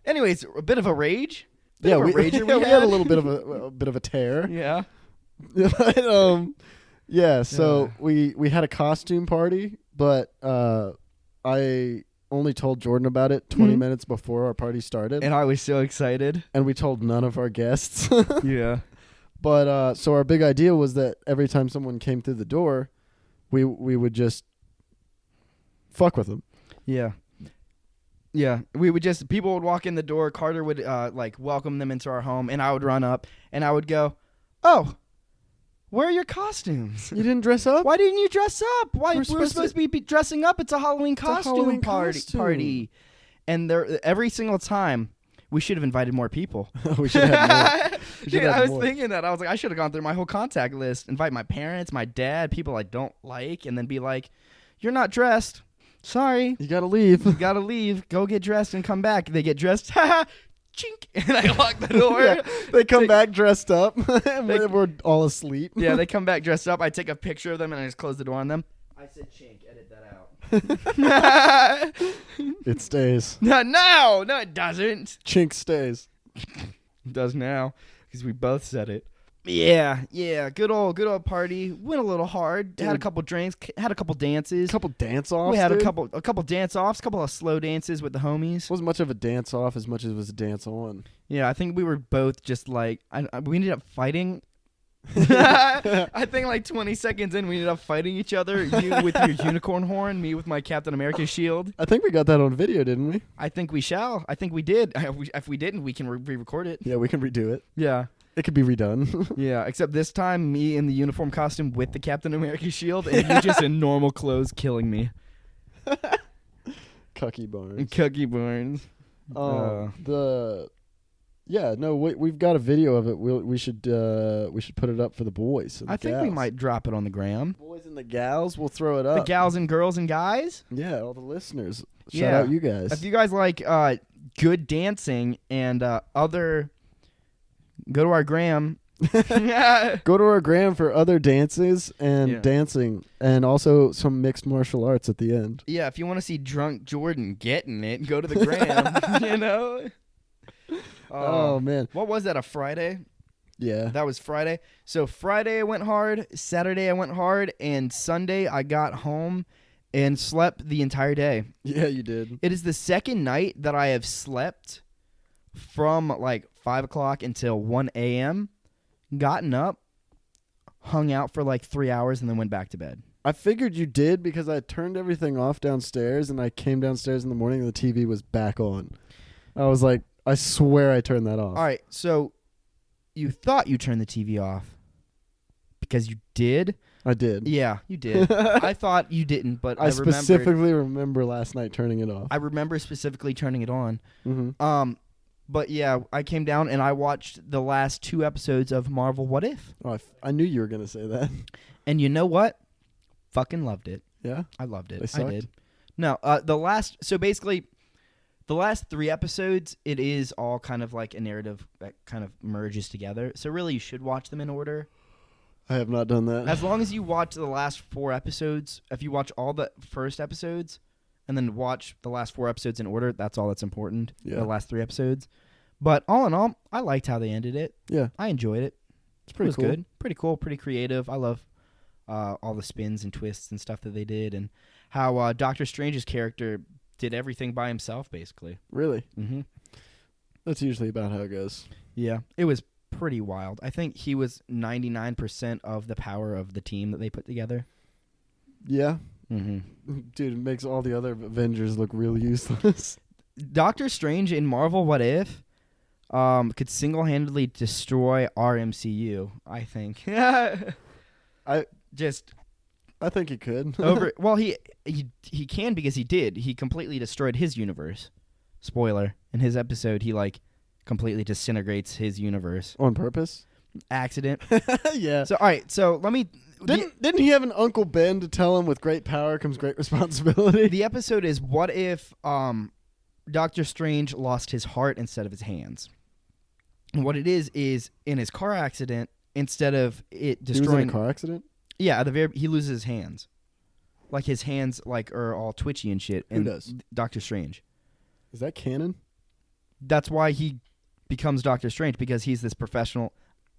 [SPEAKER 2] Anyways, a bit of a rage.
[SPEAKER 1] We had a little bit of a tear.
[SPEAKER 2] Yeah.
[SPEAKER 1] So we had a costume party, but I only told Jordan about it 20 minutes before our party started.
[SPEAKER 2] And I was so excited.
[SPEAKER 1] And we told none of our guests.
[SPEAKER 2] Yeah.
[SPEAKER 1] But so our big idea was that every time someone came through the door, we would just fuck with them.
[SPEAKER 2] Yeah. Yeah. People would walk in the door, Carter would like welcome them into our home, and I would run up and I would go, "Oh, where are your costumes?
[SPEAKER 1] You didn't dress up?
[SPEAKER 2] Why didn't you dress up? Why we're supposed to be dressing up? It's a Halloween costume party." And every single time we should have invited more people.
[SPEAKER 1] We should have more.
[SPEAKER 2] I was thinking that. I was like, I should have gone through my whole contact list, invite my parents, my dad, people I don't like, and then be like, "You're not dressed. Sorry.
[SPEAKER 1] You gotta leave.
[SPEAKER 2] You gotta leave. Go get dressed and come back." They get dressed. Chink. And I lock the door.
[SPEAKER 1] Yeah, they come back dressed up. And we're all asleep.
[SPEAKER 2] Yeah, they come back dressed up. I take a picture of them and I just close the door on them. I said chink. Edit that out.
[SPEAKER 1] It stays.
[SPEAKER 2] No, it doesn't.
[SPEAKER 1] Chink stays.
[SPEAKER 2] It does now because we both said it. Yeah. Good old party. Went a little hard. Dude. Had a couple drinks. Had a couple dances.
[SPEAKER 1] Couple dance-offs.
[SPEAKER 2] We had a couple dance-offs. Couple of slow dances with the homies.
[SPEAKER 1] Wasn't much of a dance-off as much as it was a dance-on.
[SPEAKER 2] Yeah, I think we were both just like we ended up fighting. I think like 20 seconds in, we ended up fighting each other. You with your unicorn horn, me with my Captain America shield.
[SPEAKER 1] I think we got that on video, didn't we?
[SPEAKER 2] I think we shall. I think we did. If we didn't, we can re-record it.
[SPEAKER 1] Yeah, we can redo it.
[SPEAKER 2] Yeah.
[SPEAKER 1] It could be redone.
[SPEAKER 2] Yeah, except this time, me in the uniform costume with the Captain America shield, and you just in normal clothes killing me.
[SPEAKER 1] Cucky Barnes. We've got a video of it. We should put it up for the boys.
[SPEAKER 2] I think we might drop it on the gram.
[SPEAKER 1] Boys and the gals, we'll throw it up.
[SPEAKER 2] The gals and girls and guys.
[SPEAKER 1] Yeah, all the listeners. Shout out you guys.
[SPEAKER 2] If you guys like good dancing and other, go to our gram.
[SPEAKER 1] Go to our gram for other dances and dancing, and also some mixed martial arts at the end.
[SPEAKER 2] Yeah, if you want to see drunk Jordan getting it, go to the gram. You know.
[SPEAKER 1] Oh man,
[SPEAKER 2] what was that? A Friday?
[SPEAKER 1] Yeah,
[SPEAKER 2] that was Friday. So Friday I went hard, Saturday I went hard, and Sunday I got home and slept the entire day.
[SPEAKER 1] Yeah, you did.
[SPEAKER 2] It is the second night that I have slept from like 5 o'clock until 1 a.m. Gotten up, hung out for like 3 hours, and then went back to bed.
[SPEAKER 1] I figured you did because I turned everything off downstairs, and I came downstairs in the morning and the TV was back on. I was like, I swear I turned that off.
[SPEAKER 2] All right, so you thought you turned the TV off because you did?
[SPEAKER 1] I did.
[SPEAKER 2] Yeah, you did. I thought you didn't, but I
[SPEAKER 1] specifically remember last night turning it off.
[SPEAKER 2] I remember specifically turning it on.
[SPEAKER 1] Mm-hmm.
[SPEAKER 2] But yeah, I came down and I watched the last 2 episodes of Marvel What If.
[SPEAKER 1] Oh, I knew you were going to say that.
[SPEAKER 2] And you know what? Fucking loved it.
[SPEAKER 1] Yeah?
[SPEAKER 2] I loved it.
[SPEAKER 1] They sucked?
[SPEAKER 2] I did. No, so basically, the last 3 episodes, it is all kind of like a narrative that kind of merges together. So really, you should watch them in order.
[SPEAKER 1] I have not done that.
[SPEAKER 2] As long as you watch the last 4 episodes, if you watch all the first episodes and then watch the last 4 episodes in order, that's all that's important. Yeah. The last 3 episodes. But all in all, I liked how they ended it.
[SPEAKER 1] Yeah.
[SPEAKER 2] I enjoyed it.
[SPEAKER 1] It's pretty
[SPEAKER 2] good. Pretty cool, pretty creative. I love all the spins and twists and stuff that they did, and how Doctor Strange's character did everything by himself, basically.
[SPEAKER 1] Really?
[SPEAKER 2] Mm-hmm.
[SPEAKER 1] That's usually about how it goes.
[SPEAKER 2] Yeah, it was pretty wild. I think he was 99% of the power of the team that they put together.
[SPEAKER 1] Yeah.
[SPEAKER 2] Mm-hmm.
[SPEAKER 1] Dude, it makes all the other Avengers look really useless.
[SPEAKER 2] Doctor Strange in Marvel What If could single-handedly destroy our MCU, I think.
[SPEAKER 1] I think he could.
[SPEAKER 2] Well, he can because he did. He completely destroyed his universe. Spoiler. In his episode, he completely disintegrates his universe.
[SPEAKER 1] On purpose?
[SPEAKER 2] Accident.
[SPEAKER 1] Yeah.
[SPEAKER 2] So, all right. So, let me...
[SPEAKER 1] Didn't he have an Uncle Ben to tell him with great power comes great responsibility?
[SPEAKER 2] The episode is what if Doctor Strange lost his heart instead of his hands? And what it is in his car accident, instead of it destroying...
[SPEAKER 1] He was in a car accident?
[SPEAKER 2] Yeah, he loses his hands. His hands are all twitchy and shit.
[SPEAKER 1] Who does?
[SPEAKER 2] Doctor Strange.
[SPEAKER 1] Is that canon?
[SPEAKER 2] That's why he becomes Doctor Strange, because he's this professional.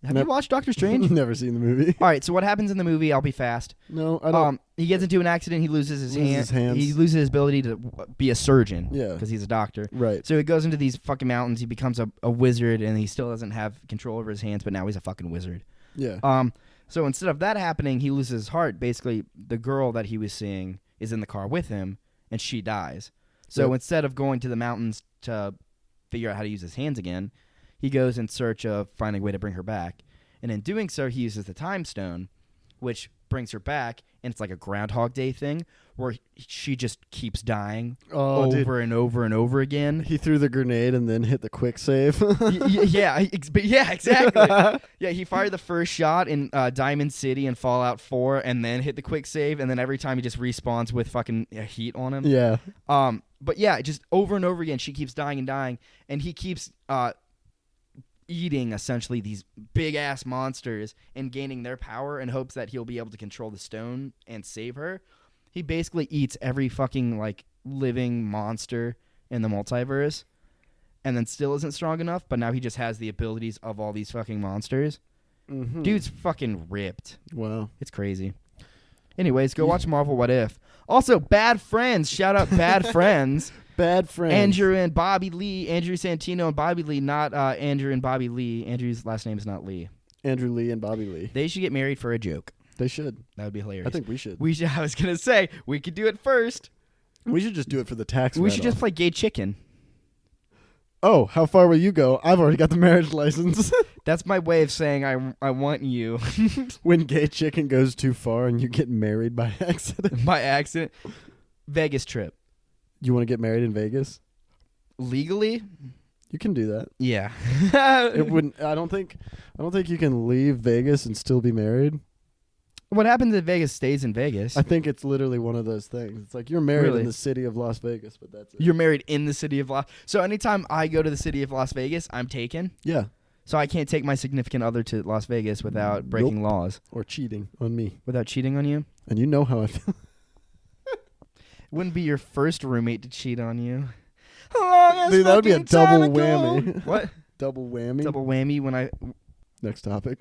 [SPEAKER 2] Have you watched Doctor Strange?
[SPEAKER 1] Never seen the movie.
[SPEAKER 2] All right, so what happens in the movie, I'll be fast.
[SPEAKER 1] No, I don't.
[SPEAKER 2] He gets into an accident, he loses his hands. He loses his ability to be a surgeon.
[SPEAKER 1] Yeah.
[SPEAKER 2] Because he's a doctor.
[SPEAKER 1] Right.
[SPEAKER 2] So he goes into these fucking mountains, he becomes a wizard, and he still doesn't have control over his hands, but now he's a fucking wizard.
[SPEAKER 1] Yeah.
[SPEAKER 2] So instead of that happening, he loses his heart. Basically, the girl that he was seeing is in the car with him, and she dies. So instead of going to the mountains to figure out how to use his hands again, he goes in search of finding a way to bring her back. And in doing so, he uses the time stone, which brings her back, and it's like a Groundhog Day thing where she just keeps dying over and over and over again.
[SPEAKER 1] He threw the grenade and then hit the quick save.
[SPEAKER 2] Yeah, exactly. Yeah, he fired the first shot in Diamond City and Fallout 4 and then hit the quick save, and then every time he just respawns with fucking heat on him.
[SPEAKER 1] Yeah.
[SPEAKER 2] But yeah, just over and over again, she keeps dying and dying, and he keeps eating essentially these big ass monsters and gaining their power in hopes that he'll be able to control the stone and save her. He basically eats every fucking living monster in the multiverse, and then still isn't strong enough, but now he just has the abilities of all these fucking monsters. Mm-hmm. Dude's fucking ripped.
[SPEAKER 1] Wow.
[SPEAKER 2] It's crazy. Anyways, go watch Marvel What If. Also, Bad Friends. Shout out Bad Friends.
[SPEAKER 1] Bad Friends.
[SPEAKER 2] Andrew and Bobby Lee. Andrew Santino and Bobby Lee, not Andrew and Bobby Lee. Andrew's last name is not Lee.
[SPEAKER 1] Andrew Lee and Bobby Lee.
[SPEAKER 2] They should get married for a joke.
[SPEAKER 1] They should.
[SPEAKER 2] That would be hilarious.
[SPEAKER 1] I think we should.
[SPEAKER 2] I was going to say, we could do it first.
[SPEAKER 1] We should just do it for the tax
[SPEAKER 2] We should just play gay chicken.
[SPEAKER 1] Oh, how far will you go? I've already got the marriage license.
[SPEAKER 2] That's my way of saying I want you.
[SPEAKER 1] When gay chicken goes too far and you get married by accident.
[SPEAKER 2] By accident. Vegas trip.
[SPEAKER 1] You want to get married in Vegas?
[SPEAKER 2] Legally?
[SPEAKER 1] You can do that.
[SPEAKER 2] Yeah.
[SPEAKER 1] It wouldn't. I don't think you can leave Vegas and still be married.
[SPEAKER 2] What happens in Vegas stays in Vegas.
[SPEAKER 1] I think it's literally one of those things. It's like you're married in the city of Las Vegas, but that's it.
[SPEAKER 2] You're married in the city of Las. So anytime I go to the city of Las Vegas, I'm taken.
[SPEAKER 1] Yeah.
[SPEAKER 2] So I can't take my significant other to Las Vegas without breaking laws.
[SPEAKER 1] Or cheating on me.
[SPEAKER 2] Without cheating on you?
[SPEAKER 1] And you know how I feel.
[SPEAKER 2] Wouldn't be your first roommate to cheat on you.
[SPEAKER 1] Dude, that would be a double whammy.
[SPEAKER 2] What?
[SPEAKER 1] Double whammy.
[SPEAKER 2] Double whammy when I...
[SPEAKER 1] Next topic.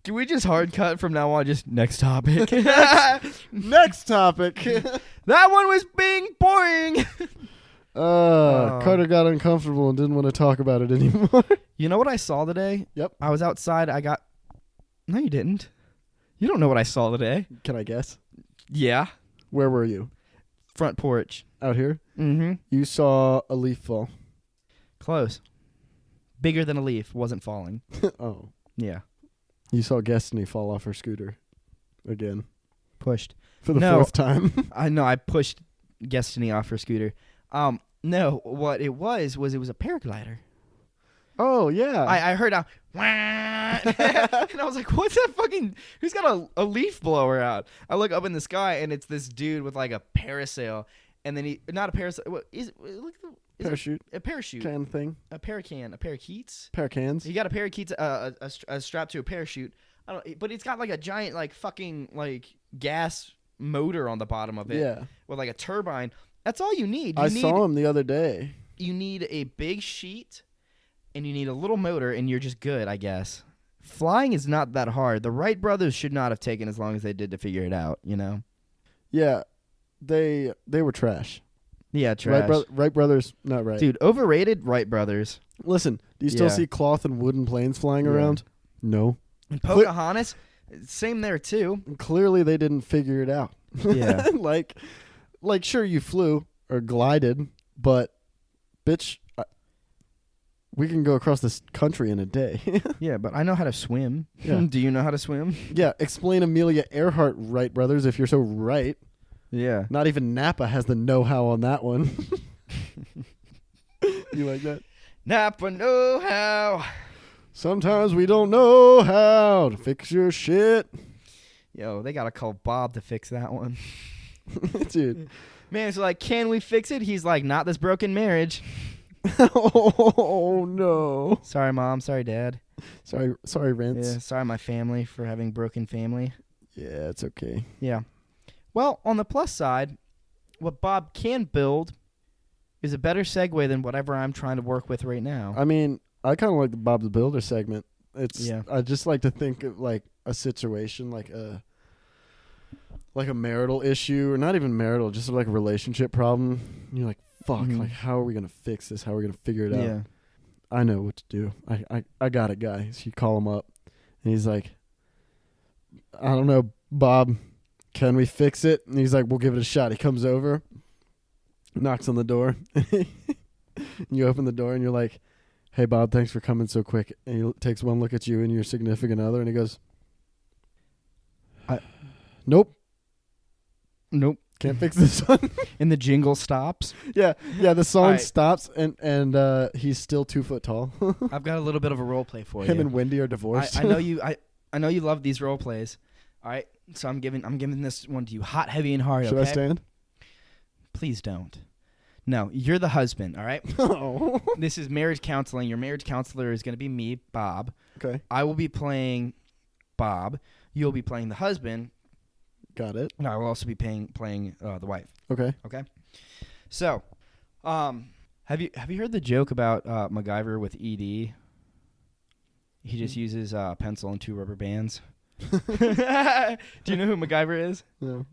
[SPEAKER 2] Can we just hard cut from now on? Just next topic.
[SPEAKER 1] Next topic.
[SPEAKER 2] That one was being boring.
[SPEAKER 1] Carter got uncomfortable and didn't want to talk about it anymore.
[SPEAKER 2] You know what I saw today?
[SPEAKER 1] Yep.
[SPEAKER 2] I was outside. No, you didn't. You don't know what I saw today.
[SPEAKER 1] Can I guess?
[SPEAKER 2] Yeah.
[SPEAKER 1] Where were you?
[SPEAKER 2] Front porch.
[SPEAKER 1] Out here?
[SPEAKER 2] Mm-hmm.
[SPEAKER 1] You saw a leaf fall.
[SPEAKER 2] Close. Bigger than a leaf. Wasn't falling.
[SPEAKER 1] Oh.
[SPEAKER 2] Yeah.
[SPEAKER 1] You saw Destiny fall off her scooter. Again.
[SPEAKER 2] Pushed.
[SPEAKER 1] For the fourth time.
[SPEAKER 2] I know. I pushed Destiny off her scooter. No. What it was it was a paraglider.
[SPEAKER 1] Oh, yeah.
[SPEAKER 2] I heard a and I was like, what's that fucking... Who's got a leaf blower out? I look up in the sky, and it's this dude with like a parasail. And then not a parasail. What is it?
[SPEAKER 1] Parachute.
[SPEAKER 2] A parachute.
[SPEAKER 1] Can thing.
[SPEAKER 2] A paracan. A parakeets.
[SPEAKER 1] Paracans.
[SPEAKER 2] He got a parakeets a strap to a parachute. I don't. But it's got like a giant like fucking like gas motor on the bottom of it.
[SPEAKER 1] Yeah.
[SPEAKER 2] With like a turbine. That's all you need.
[SPEAKER 1] I saw him the other day.
[SPEAKER 2] You need a big sheet, and you need a little motor, and you're just good, I guess. Flying is not that hard. The Wright brothers should not have taken as long as they did to figure it out, you know?
[SPEAKER 1] Yeah. they were trash.
[SPEAKER 2] Yeah, trash.
[SPEAKER 1] Wright brothers, not right.
[SPEAKER 2] Dude, overrated Wright brothers.
[SPEAKER 1] Listen, do you still see cloth and wooden planes flying around? No.
[SPEAKER 2] And Pocahontas, same there too.
[SPEAKER 1] Clearly they didn't figure it out.
[SPEAKER 2] Yeah.
[SPEAKER 1] like sure you flew or glided, but bitch, we can go across this country in a day.
[SPEAKER 2] Yeah, but I know how to swim.
[SPEAKER 1] Yeah.
[SPEAKER 2] Do you know how to swim?
[SPEAKER 1] Yeah, explain Amelia Earhart Wright brothers if you're so right.
[SPEAKER 2] Yeah.
[SPEAKER 1] Not even Napa has the know-how on that one. You like that?
[SPEAKER 2] Napa know-how.
[SPEAKER 1] Sometimes we don't know how to fix your shit.
[SPEAKER 2] Yo, they got to call Bob to fix that one.
[SPEAKER 1] Dude.
[SPEAKER 2] Man, it's like, can we fix it? He's like, not this broken marriage.
[SPEAKER 1] Oh, no.
[SPEAKER 2] Sorry, Mom. Sorry, Dad.
[SPEAKER 1] Sorry, Vince.
[SPEAKER 2] Yeah, sorry, my family, for having broken family.
[SPEAKER 1] Yeah, it's okay.
[SPEAKER 2] Yeah. Well, on the plus side, what Bob can build is a better segue than whatever I'm trying to work with right now.
[SPEAKER 1] I mean, I kind of like the Bob the Builder segment.
[SPEAKER 2] Yeah.
[SPEAKER 1] I just like to think of like a situation, like a marital issue, or not even marital, just like a relationship problem. You're like, fuck, like how are we gonna fix this? How are we gonna figure it out?
[SPEAKER 2] Yeah.
[SPEAKER 1] I know what to do. I got it, guy. So you call him up, and he's like, I don't know, Bob, can we fix it? And he's like, we'll give it a shot. He comes over, knocks on the door. You open the door, and you're like, hey, Bob, thanks for coming so quick. And he takes one look at you and your significant other, and he goes, Nope. Can't fix this one.
[SPEAKER 2] And the jingle stops.
[SPEAKER 1] Yeah, the song stops, and he's still 2 foot tall.
[SPEAKER 2] I've got a little bit of a role play for you.
[SPEAKER 1] Him and Wendy are divorced.
[SPEAKER 2] I know you. I know you love these role plays. All right, so I'm giving this one to you, hot, heavy, and hard.
[SPEAKER 1] Should I stand?
[SPEAKER 2] Please don't. No, you're the husband. All right.
[SPEAKER 1] Oh.
[SPEAKER 2] This is marriage counseling. Your marriage counselor is going to be me, Bob.
[SPEAKER 1] Okay.
[SPEAKER 2] I will be playing Bob. You'll be playing the husband.
[SPEAKER 1] Got it.
[SPEAKER 2] And I will also be playing the wife.
[SPEAKER 1] Okay.
[SPEAKER 2] Okay. So, have you heard the joke about MacGyver with ED? He just uses a pencil and 2 rubber bands. Do you know who MacGyver is?
[SPEAKER 1] No.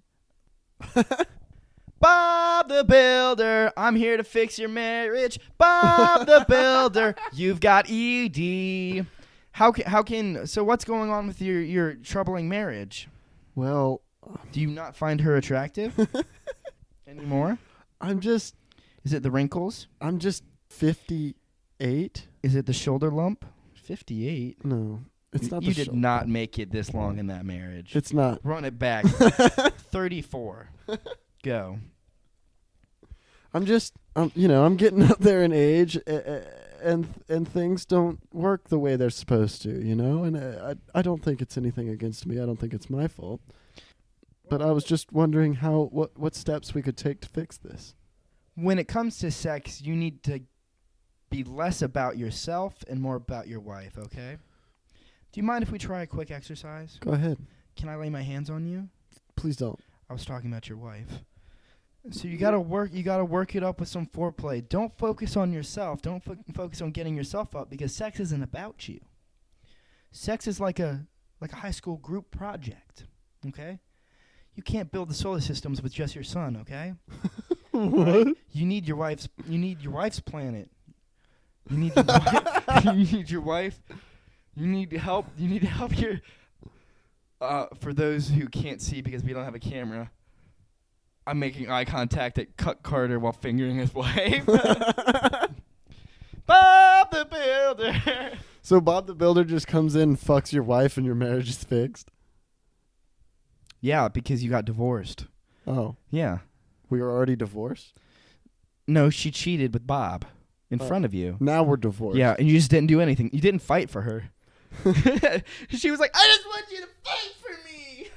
[SPEAKER 2] Bob the Builder, I'm here to fix your marriage. Bob the Builder, you've got ED. So what's going on with your troubling marriage?
[SPEAKER 1] Well,
[SPEAKER 2] do you not find her attractive anymore?
[SPEAKER 1] Is
[SPEAKER 2] it the wrinkles?
[SPEAKER 1] I'm just 58.
[SPEAKER 2] Is it the shoulder lump? 58?
[SPEAKER 1] No. It's not.
[SPEAKER 2] You did not make it this long in that marriage.
[SPEAKER 1] It's not.
[SPEAKER 2] Run it back. 34. Go.
[SPEAKER 1] I'm getting up there in age, and things don't work the way they're supposed to, and I don't think it's anything against me. I don't think it's my fault. But I was just wondering what steps we could take to fix this.
[SPEAKER 2] When it comes to sex, you need to be less about yourself and more about your wife, okay? Do you mind if we try a quick exercise?
[SPEAKER 1] Go ahead.
[SPEAKER 2] Can I lay my hands on you?
[SPEAKER 1] Please don't.
[SPEAKER 2] I was talking about your wife. So you gotta work it up with some foreplay. Don't focus on yourself. Don't focus on getting yourself up, because sex isn't about you. Sex is like a high school group project. Okay? You can't build the solar systems with just your son, okay?
[SPEAKER 1] What?
[SPEAKER 2] Right? You need your wife's planet. You need your wife. You need your wife. You need to help your for those who can't see because we don't have a camera. I'm making eye contact at Cut Carter while fingering his wife. Bob the Builder.
[SPEAKER 1] So Bob the Builder just comes in, fucks your wife, and your marriage is fixed?
[SPEAKER 2] Yeah, because you got divorced.
[SPEAKER 1] Oh.
[SPEAKER 2] Yeah.
[SPEAKER 1] We were already divorced?
[SPEAKER 2] No, she cheated with Bob in front of you.
[SPEAKER 1] Now we're divorced.
[SPEAKER 2] Yeah, and you just didn't do anything. You didn't fight for her. She was like, I just want you to fight for me.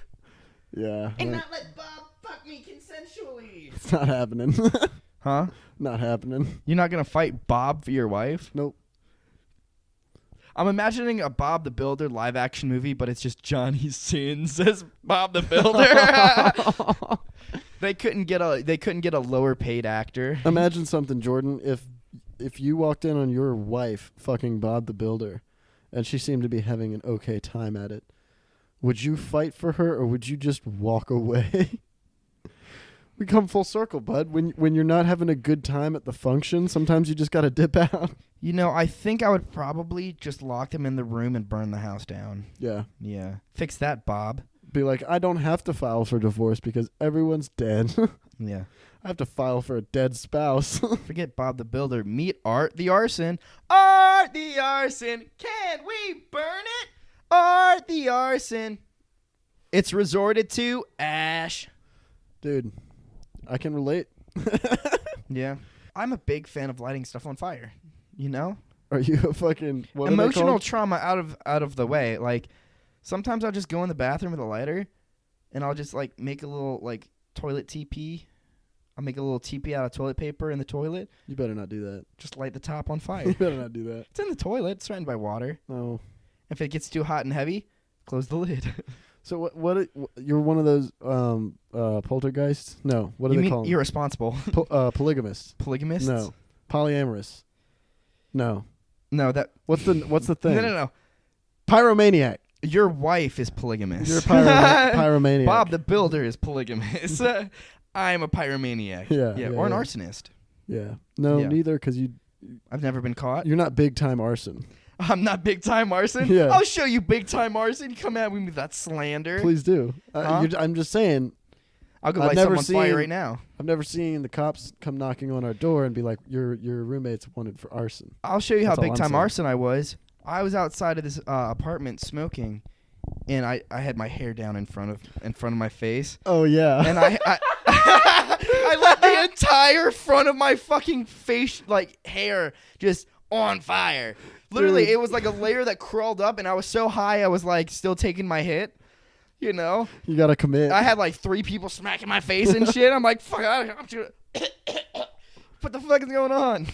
[SPEAKER 1] Yeah.
[SPEAKER 2] And not let Bob fuck me consensually.
[SPEAKER 1] It's not happening.
[SPEAKER 2] Huh?
[SPEAKER 1] Not happening.
[SPEAKER 2] You're not going to fight Bob for your wife?
[SPEAKER 1] Nope.
[SPEAKER 2] I'm imagining a Bob the Builder live action movie, but it's just Johnny Sins as Bob the Builder. They couldn't get a lower paid actor.
[SPEAKER 1] Imagine something, Jordan, if you walked in on your wife fucking Bob the Builder and she seemed to be having an okay time at it. Would you fight for her, or would you just walk away? We come full circle, bud. When you're not having a good time at the function, sometimes you just got to dip out.
[SPEAKER 2] You know, I think I would probably just lock them in the room and burn the house down.
[SPEAKER 1] Yeah.
[SPEAKER 2] Yeah. Fix that, Bob.
[SPEAKER 1] Be like, I don't have to file for divorce because everyone's dead.
[SPEAKER 2] Yeah.
[SPEAKER 1] I have to file for a dead spouse.
[SPEAKER 2] Forget Bob the Builder. Meet Art the Arson. Art the Arson. Can we burn it? Art the Arson. It's resorted to ash.
[SPEAKER 1] Dude, I can relate.
[SPEAKER 2] Yeah. I'm a big fan of lighting stuff on fire. You know?
[SPEAKER 1] Are you a fucking... What
[SPEAKER 2] emotional trauma out of the way. Like, sometimes I'll just go in the bathroom with a lighter, and I'll just, like, make a little, like, toilet TP. I'll make a little TP out of toilet paper in the toilet.
[SPEAKER 1] You better not do that.
[SPEAKER 2] Just light the top on fire.
[SPEAKER 1] You better not do that.
[SPEAKER 2] It's in the toilet. It's surrounded by water.
[SPEAKER 1] No.
[SPEAKER 2] If it gets too hot and heavy, close the lid.
[SPEAKER 1] So what you're one of those poltergeists? No. What do they call them?
[SPEAKER 2] Irresponsible.
[SPEAKER 1] Polygamists.
[SPEAKER 2] Polygamists?
[SPEAKER 1] No. Polyamorous. No.
[SPEAKER 2] No, that...
[SPEAKER 1] What's the thing?
[SPEAKER 2] No.
[SPEAKER 1] Pyromaniac.
[SPEAKER 2] Your wife is polygamous.
[SPEAKER 1] You're a pyromaniac.
[SPEAKER 2] Bob the Builder is polygamous. I'm a pyromaniac.
[SPEAKER 1] Yeah.
[SPEAKER 2] Or an arsonist.
[SPEAKER 1] Yeah. No, neither, because
[SPEAKER 2] I've never been caught.
[SPEAKER 1] You're not big time arson.
[SPEAKER 2] I'm not big time arson?
[SPEAKER 1] Yeah.
[SPEAKER 2] I'll show you big time arson. You come at me with that slander.
[SPEAKER 1] Please do. I'm just saying.
[SPEAKER 2] I'll go light someone on fire right now.
[SPEAKER 1] I've never seen the cops come knocking on our door and be like, your roommate's wanted for arson.
[SPEAKER 2] I'll show you how big time arson I was. I was outside of this apartment smoking, and I had my hair down in front of my face.
[SPEAKER 1] Oh yeah.
[SPEAKER 2] And I I let the entire front of my fucking face, like, hair just on fire. Literally, It was like a layer that crawled up, and I was so high I was like still taking my hit. You know?
[SPEAKER 1] You gotta commit.
[SPEAKER 2] I had like 3 people smacking my face and shit. I'm like, fuck, I'm just what the fuck is going on?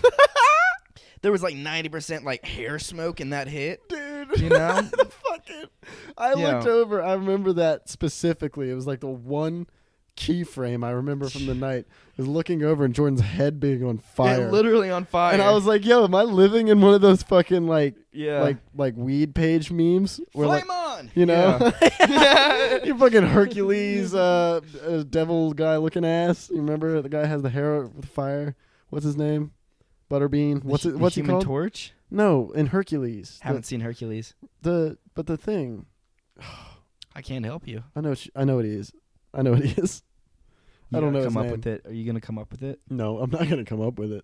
[SPEAKER 2] There was like 90% like hair smoke in that hit.
[SPEAKER 1] Dude.
[SPEAKER 2] You know?
[SPEAKER 1] Fucking. I looked over. I remember that specifically. It was like the one keyframe I remember from the night. I was looking over and Jordan's head being on fire.
[SPEAKER 2] Yeah, literally on fire.
[SPEAKER 1] And I was like, yo, am I living in one of those fucking like
[SPEAKER 2] yeah.
[SPEAKER 1] like weed page memes?
[SPEAKER 2] Where,
[SPEAKER 1] Flame
[SPEAKER 2] on!
[SPEAKER 1] You know?
[SPEAKER 2] Yeah.
[SPEAKER 1] You fucking Hercules devil guy looking ass. You remember the guy has the hair with fire? What's his name? Butterbean. What's he called?
[SPEAKER 2] Human Torch?
[SPEAKER 1] No, in Hercules.
[SPEAKER 2] Haven't seen Hercules.
[SPEAKER 1] But the thing.
[SPEAKER 2] I can't help you.
[SPEAKER 1] I know what he is. I know what he is. I don't know his name.
[SPEAKER 2] Come up with it. Are you gonna come up with it?
[SPEAKER 1] No, I'm not gonna come up with it.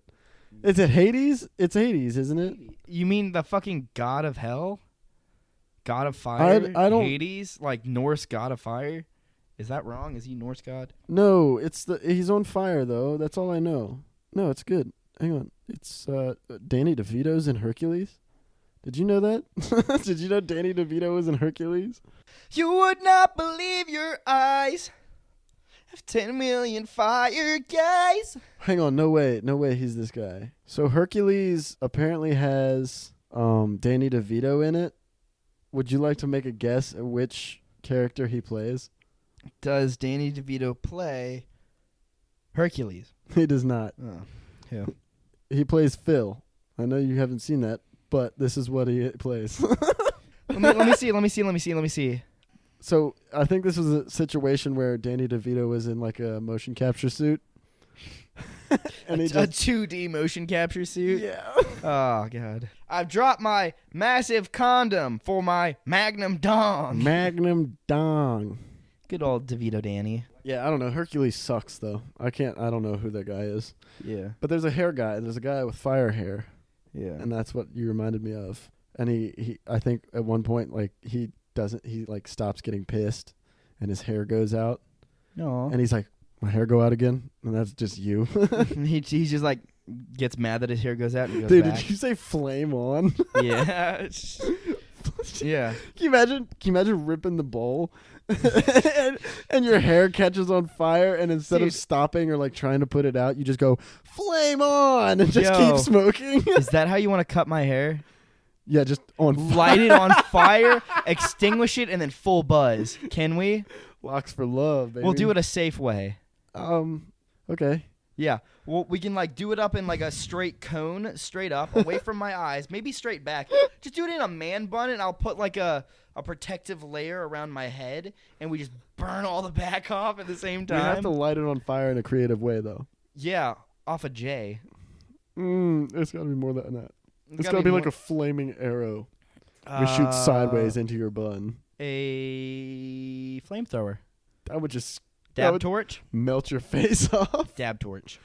[SPEAKER 1] Is it Hades? It's Hades, isn't it?
[SPEAKER 2] You mean the fucking god of hell? God of fire?
[SPEAKER 1] I don't.
[SPEAKER 2] Hades? Like Norse god of fire? Is that wrong? Is he Norse god?
[SPEAKER 1] No, he's on fire though. That's all I know. No, it's good. Hang on. It's Danny DeVito's in Hercules. Did you know that? Did you know Danny DeVito was in Hercules?
[SPEAKER 2] You would not believe your eyes. 10 million fire guys.
[SPEAKER 1] Hang on, no way he's this guy. So Hercules apparently has Danny DeVito in it. Would you like to make a guess at which character he plays?
[SPEAKER 2] Does Danny DeVito play Hercules?
[SPEAKER 1] He does not.
[SPEAKER 2] Oh, yeah.
[SPEAKER 1] He plays Phil. I know you haven't seen that, but this is what he plays.
[SPEAKER 2] Let me see.
[SPEAKER 1] So I think this was a situation where Danny DeVito was in like a motion capture suit. And
[SPEAKER 2] a 2D motion capture suit?
[SPEAKER 1] Yeah.
[SPEAKER 2] Oh, God. I've dropped my massive condom for my Magnum Dong.
[SPEAKER 1] Magnum Dong.
[SPEAKER 2] Good old DeVito Danny.
[SPEAKER 1] Yeah, I don't know. Hercules sucks, though. I don't know who that guy is.
[SPEAKER 2] Yeah.
[SPEAKER 1] But there's a hair guy. There's a guy with fire hair.
[SPEAKER 2] Yeah.
[SPEAKER 1] And that's what you reminded me of. And he I think at one point, like, he stops getting pissed and his hair goes out.
[SPEAKER 2] No.
[SPEAKER 1] And he's like, my hair go out again? And that's just you.
[SPEAKER 2] He's just like, gets mad that his hair goes out and goes
[SPEAKER 1] Dude,
[SPEAKER 2] back.
[SPEAKER 1] did you say flame on?
[SPEAKER 2] Yeah. Yeah.
[SPEAKER 1] Can you imagine ripping the bowl and your hair catches on fire and instead of stopping or like trying to put it out, you just go flame on and just keep smoking?
[SPEAKER 2] Is that how you want to cut my hair?
[SPEAKER 1] Yeah, just on fire.
[SPEAKER 2] Light it on fire, extinguish it, and then full buzz. Can we?
[SPEAKER 1] Locks for love, baby.
[SPEAKER 2] We'll do it a safe way.
[SPEAKER 1] Okay.
[SPEAKER 2] Yeah. Well, we can like do it up in like a straight cone, straight up, away from my eyes, maybe straight back. Just do it in a man bun, and I'll put like a protective layer around my head, and we just burn all the back off at the same time.
[SPEAKER 1] We have to light it on fire in a creative way, though.
[SPEAKER 2] Yeah, off a J.
[SPEAKER 1] It's got to be more than that. It's got to be like a flaming arrow. We shoot sideways into your bun.
[SPEAKER 2] A flamethrower.
[SPEAKER 1] That would just
[SPEAKER 2] Dab torch?
[SPEAKER 1] Melt your face off.
[SPEAKER 2] Dab torch.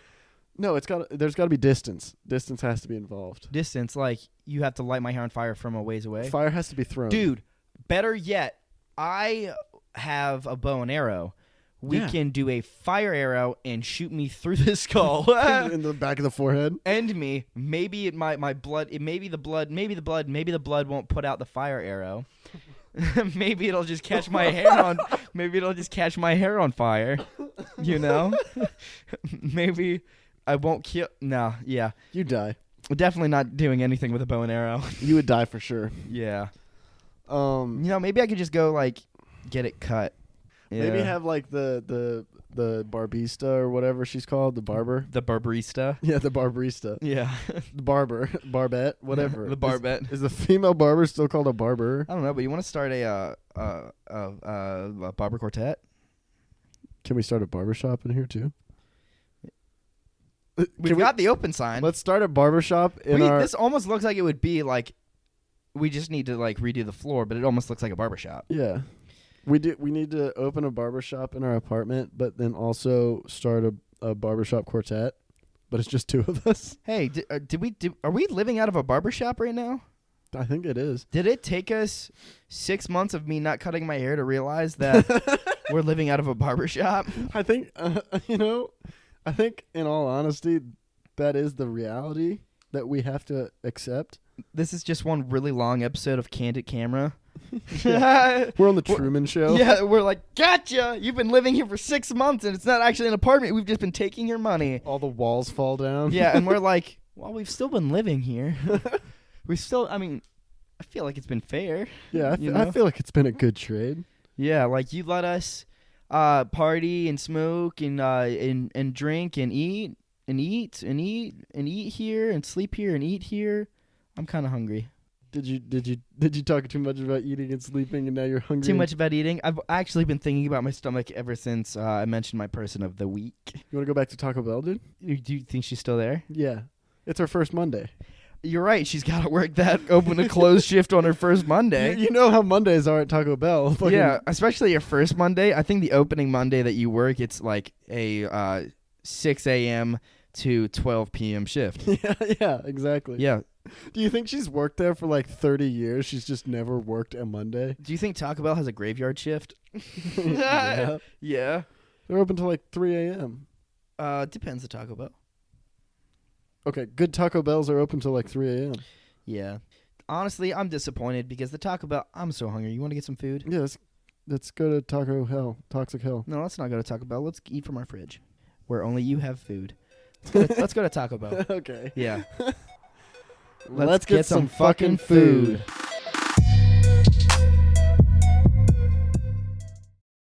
[SPEAKER 1] No, there's got to be distance. Distance has to be involved.
[SPEAKER 2] Distance, like you have to light my hair on fire from a ways away.
[SPEAKER 1] Fire has to be thrown.
[SPEAKER 2] Dude, better yet, I have a bow and arrow. We can do a fire arrow and shoot me through the skull.
[SPEAKER 1] In the back of the forehead.
[SPEAKER 2] End me. Maybe my blood. Maybe the blood won't put out the fire arrow. Maybe it'll just catch my hair on. Maybe it'll just catch my hair on fire. You know. Maybe I won't kill. No. Yeah.
[SPEAKER 1] You die.
[SPEAKER 2] Definitely not doing anything with a bow and arrow.
[SPEAKER 1] You would die for sure.
[SPEAKER 2] Yeah. You know, maybe I could just go like get it cut. Yeah.
[SPEAKER 1] Maybe have like the barbista or whatever she's called, the barber.
[SPEAKER 2] The barbarista.
[SPEAKER 1] Yeah, the barbarista.
[SPEAKER 2] Yeah.
[SPEAKER 1] The barber, barbette, whatever.
[SPEAKER 2] The barbette.
[SPEAKER 1] Is the female barber still called a barber?
[SPEAKER 2] I don't know, but you want to start a barber quartet?
[SPEAKER 1] Can we start a barbershop in here too?
[SPEAKER 2] We've got the open sign.
[SPEAKER 1] Let's start a barbershop in our...
[SPEAKER 2] This almost looks like it would be like we just need to like redo the floor, but it almost looks like a barbershop.
[SPEAKER 1] Yeah. We need to open a barbershop in our apartment, but then also start a barbershop quartet. But it's just two of us.
[SPEAKER 2] Hey, are we living out of a barbershop right now?
[SPEAKER 1] I think it is.
[SPEAKER 2] Did it take us 6 months of me not cutting my hair to realize that we're living out of a barbershop?
[SPEAKER 1] I think, I think in all honesty, that is the reality that we have to accept.
[SPEAKER 2] This is just one really long episode of Candid Camera.
[SPEAKER 1] We're on the Truman Show.
[SPEAKER 2] Yeah, we're like, gotcha! You've been living here for 6 months, and it's not actually an apartment. We've just been taking your money.
[SPEAKER 1] All the walls fall down.
[SPEAKER 2] Yeah, and we're like, well, we've still been living here. I feel like it's been fair.
[SPEAKER 1] Yeah, I feel like it's been a good trade.
[SPEAKER 2] Yeah, like you let us party and smoke and drink and eat here and sleep here and eat here. I'm kind of hungry.
[SPEAKER 1] Did you talk too much about eating and sleeping and now you're hungry?
[SPEAKER 2] Too much about eating? I've actually been thinking about my stomach ever since I mentioned my person of the week.
[SPEAKER 1] You want to go back to Taco Bell, dude?
[SPEAKER 2] Do you think she's still there?
[SPEAKER 1] Yeah. It's her first Monday.
[SPEAKER 2] You're right. She's got to work that open to close shift on her first Monday.
[SPEAKER 1] You know how Mondays are at Taco Bell.
[SPEAKER 2] Yeah, especially your first Monday. I think the opening Monday that you work, it's like a 6 a.m. to 12 p.m. shift.
[SPEAKER 1] Yeah, exactly.
[SPEAKER 2] Yeah.
[SPEAKER 1] Do you think she's worked there for like 30 years? She's just never worked a Monday?
[SPEAKER 2] Do you think Taco Bell has a graveyard shift?
[SPEAKER 1] Yeah.
[SPEAKER 2] Yeah.
[SPEAKER 1] They're open till like 3 a.m.
[SPEAKER 2] Depends on Taco Bell.
[SPEAKER 1] Okay, good Taco Bells are open till like 3 a.m.
[SPEAKER 2] Yeah. Honestly, I'm disappointed because the Taco Bell, I'm so hungry. You want to get some food?
[SPEAKER 1] Yeah, let's go to Toxic Hell.
[SPEAKER 2] No, let's not go to Taco Bell. Let's eat from our fridge where only you have food. Let's go to Taco Bell.
[SPEAKER 1] Okay.
[SPEAKER 2] Yeah.
[SPEAKER 1] Let's get some fucking food.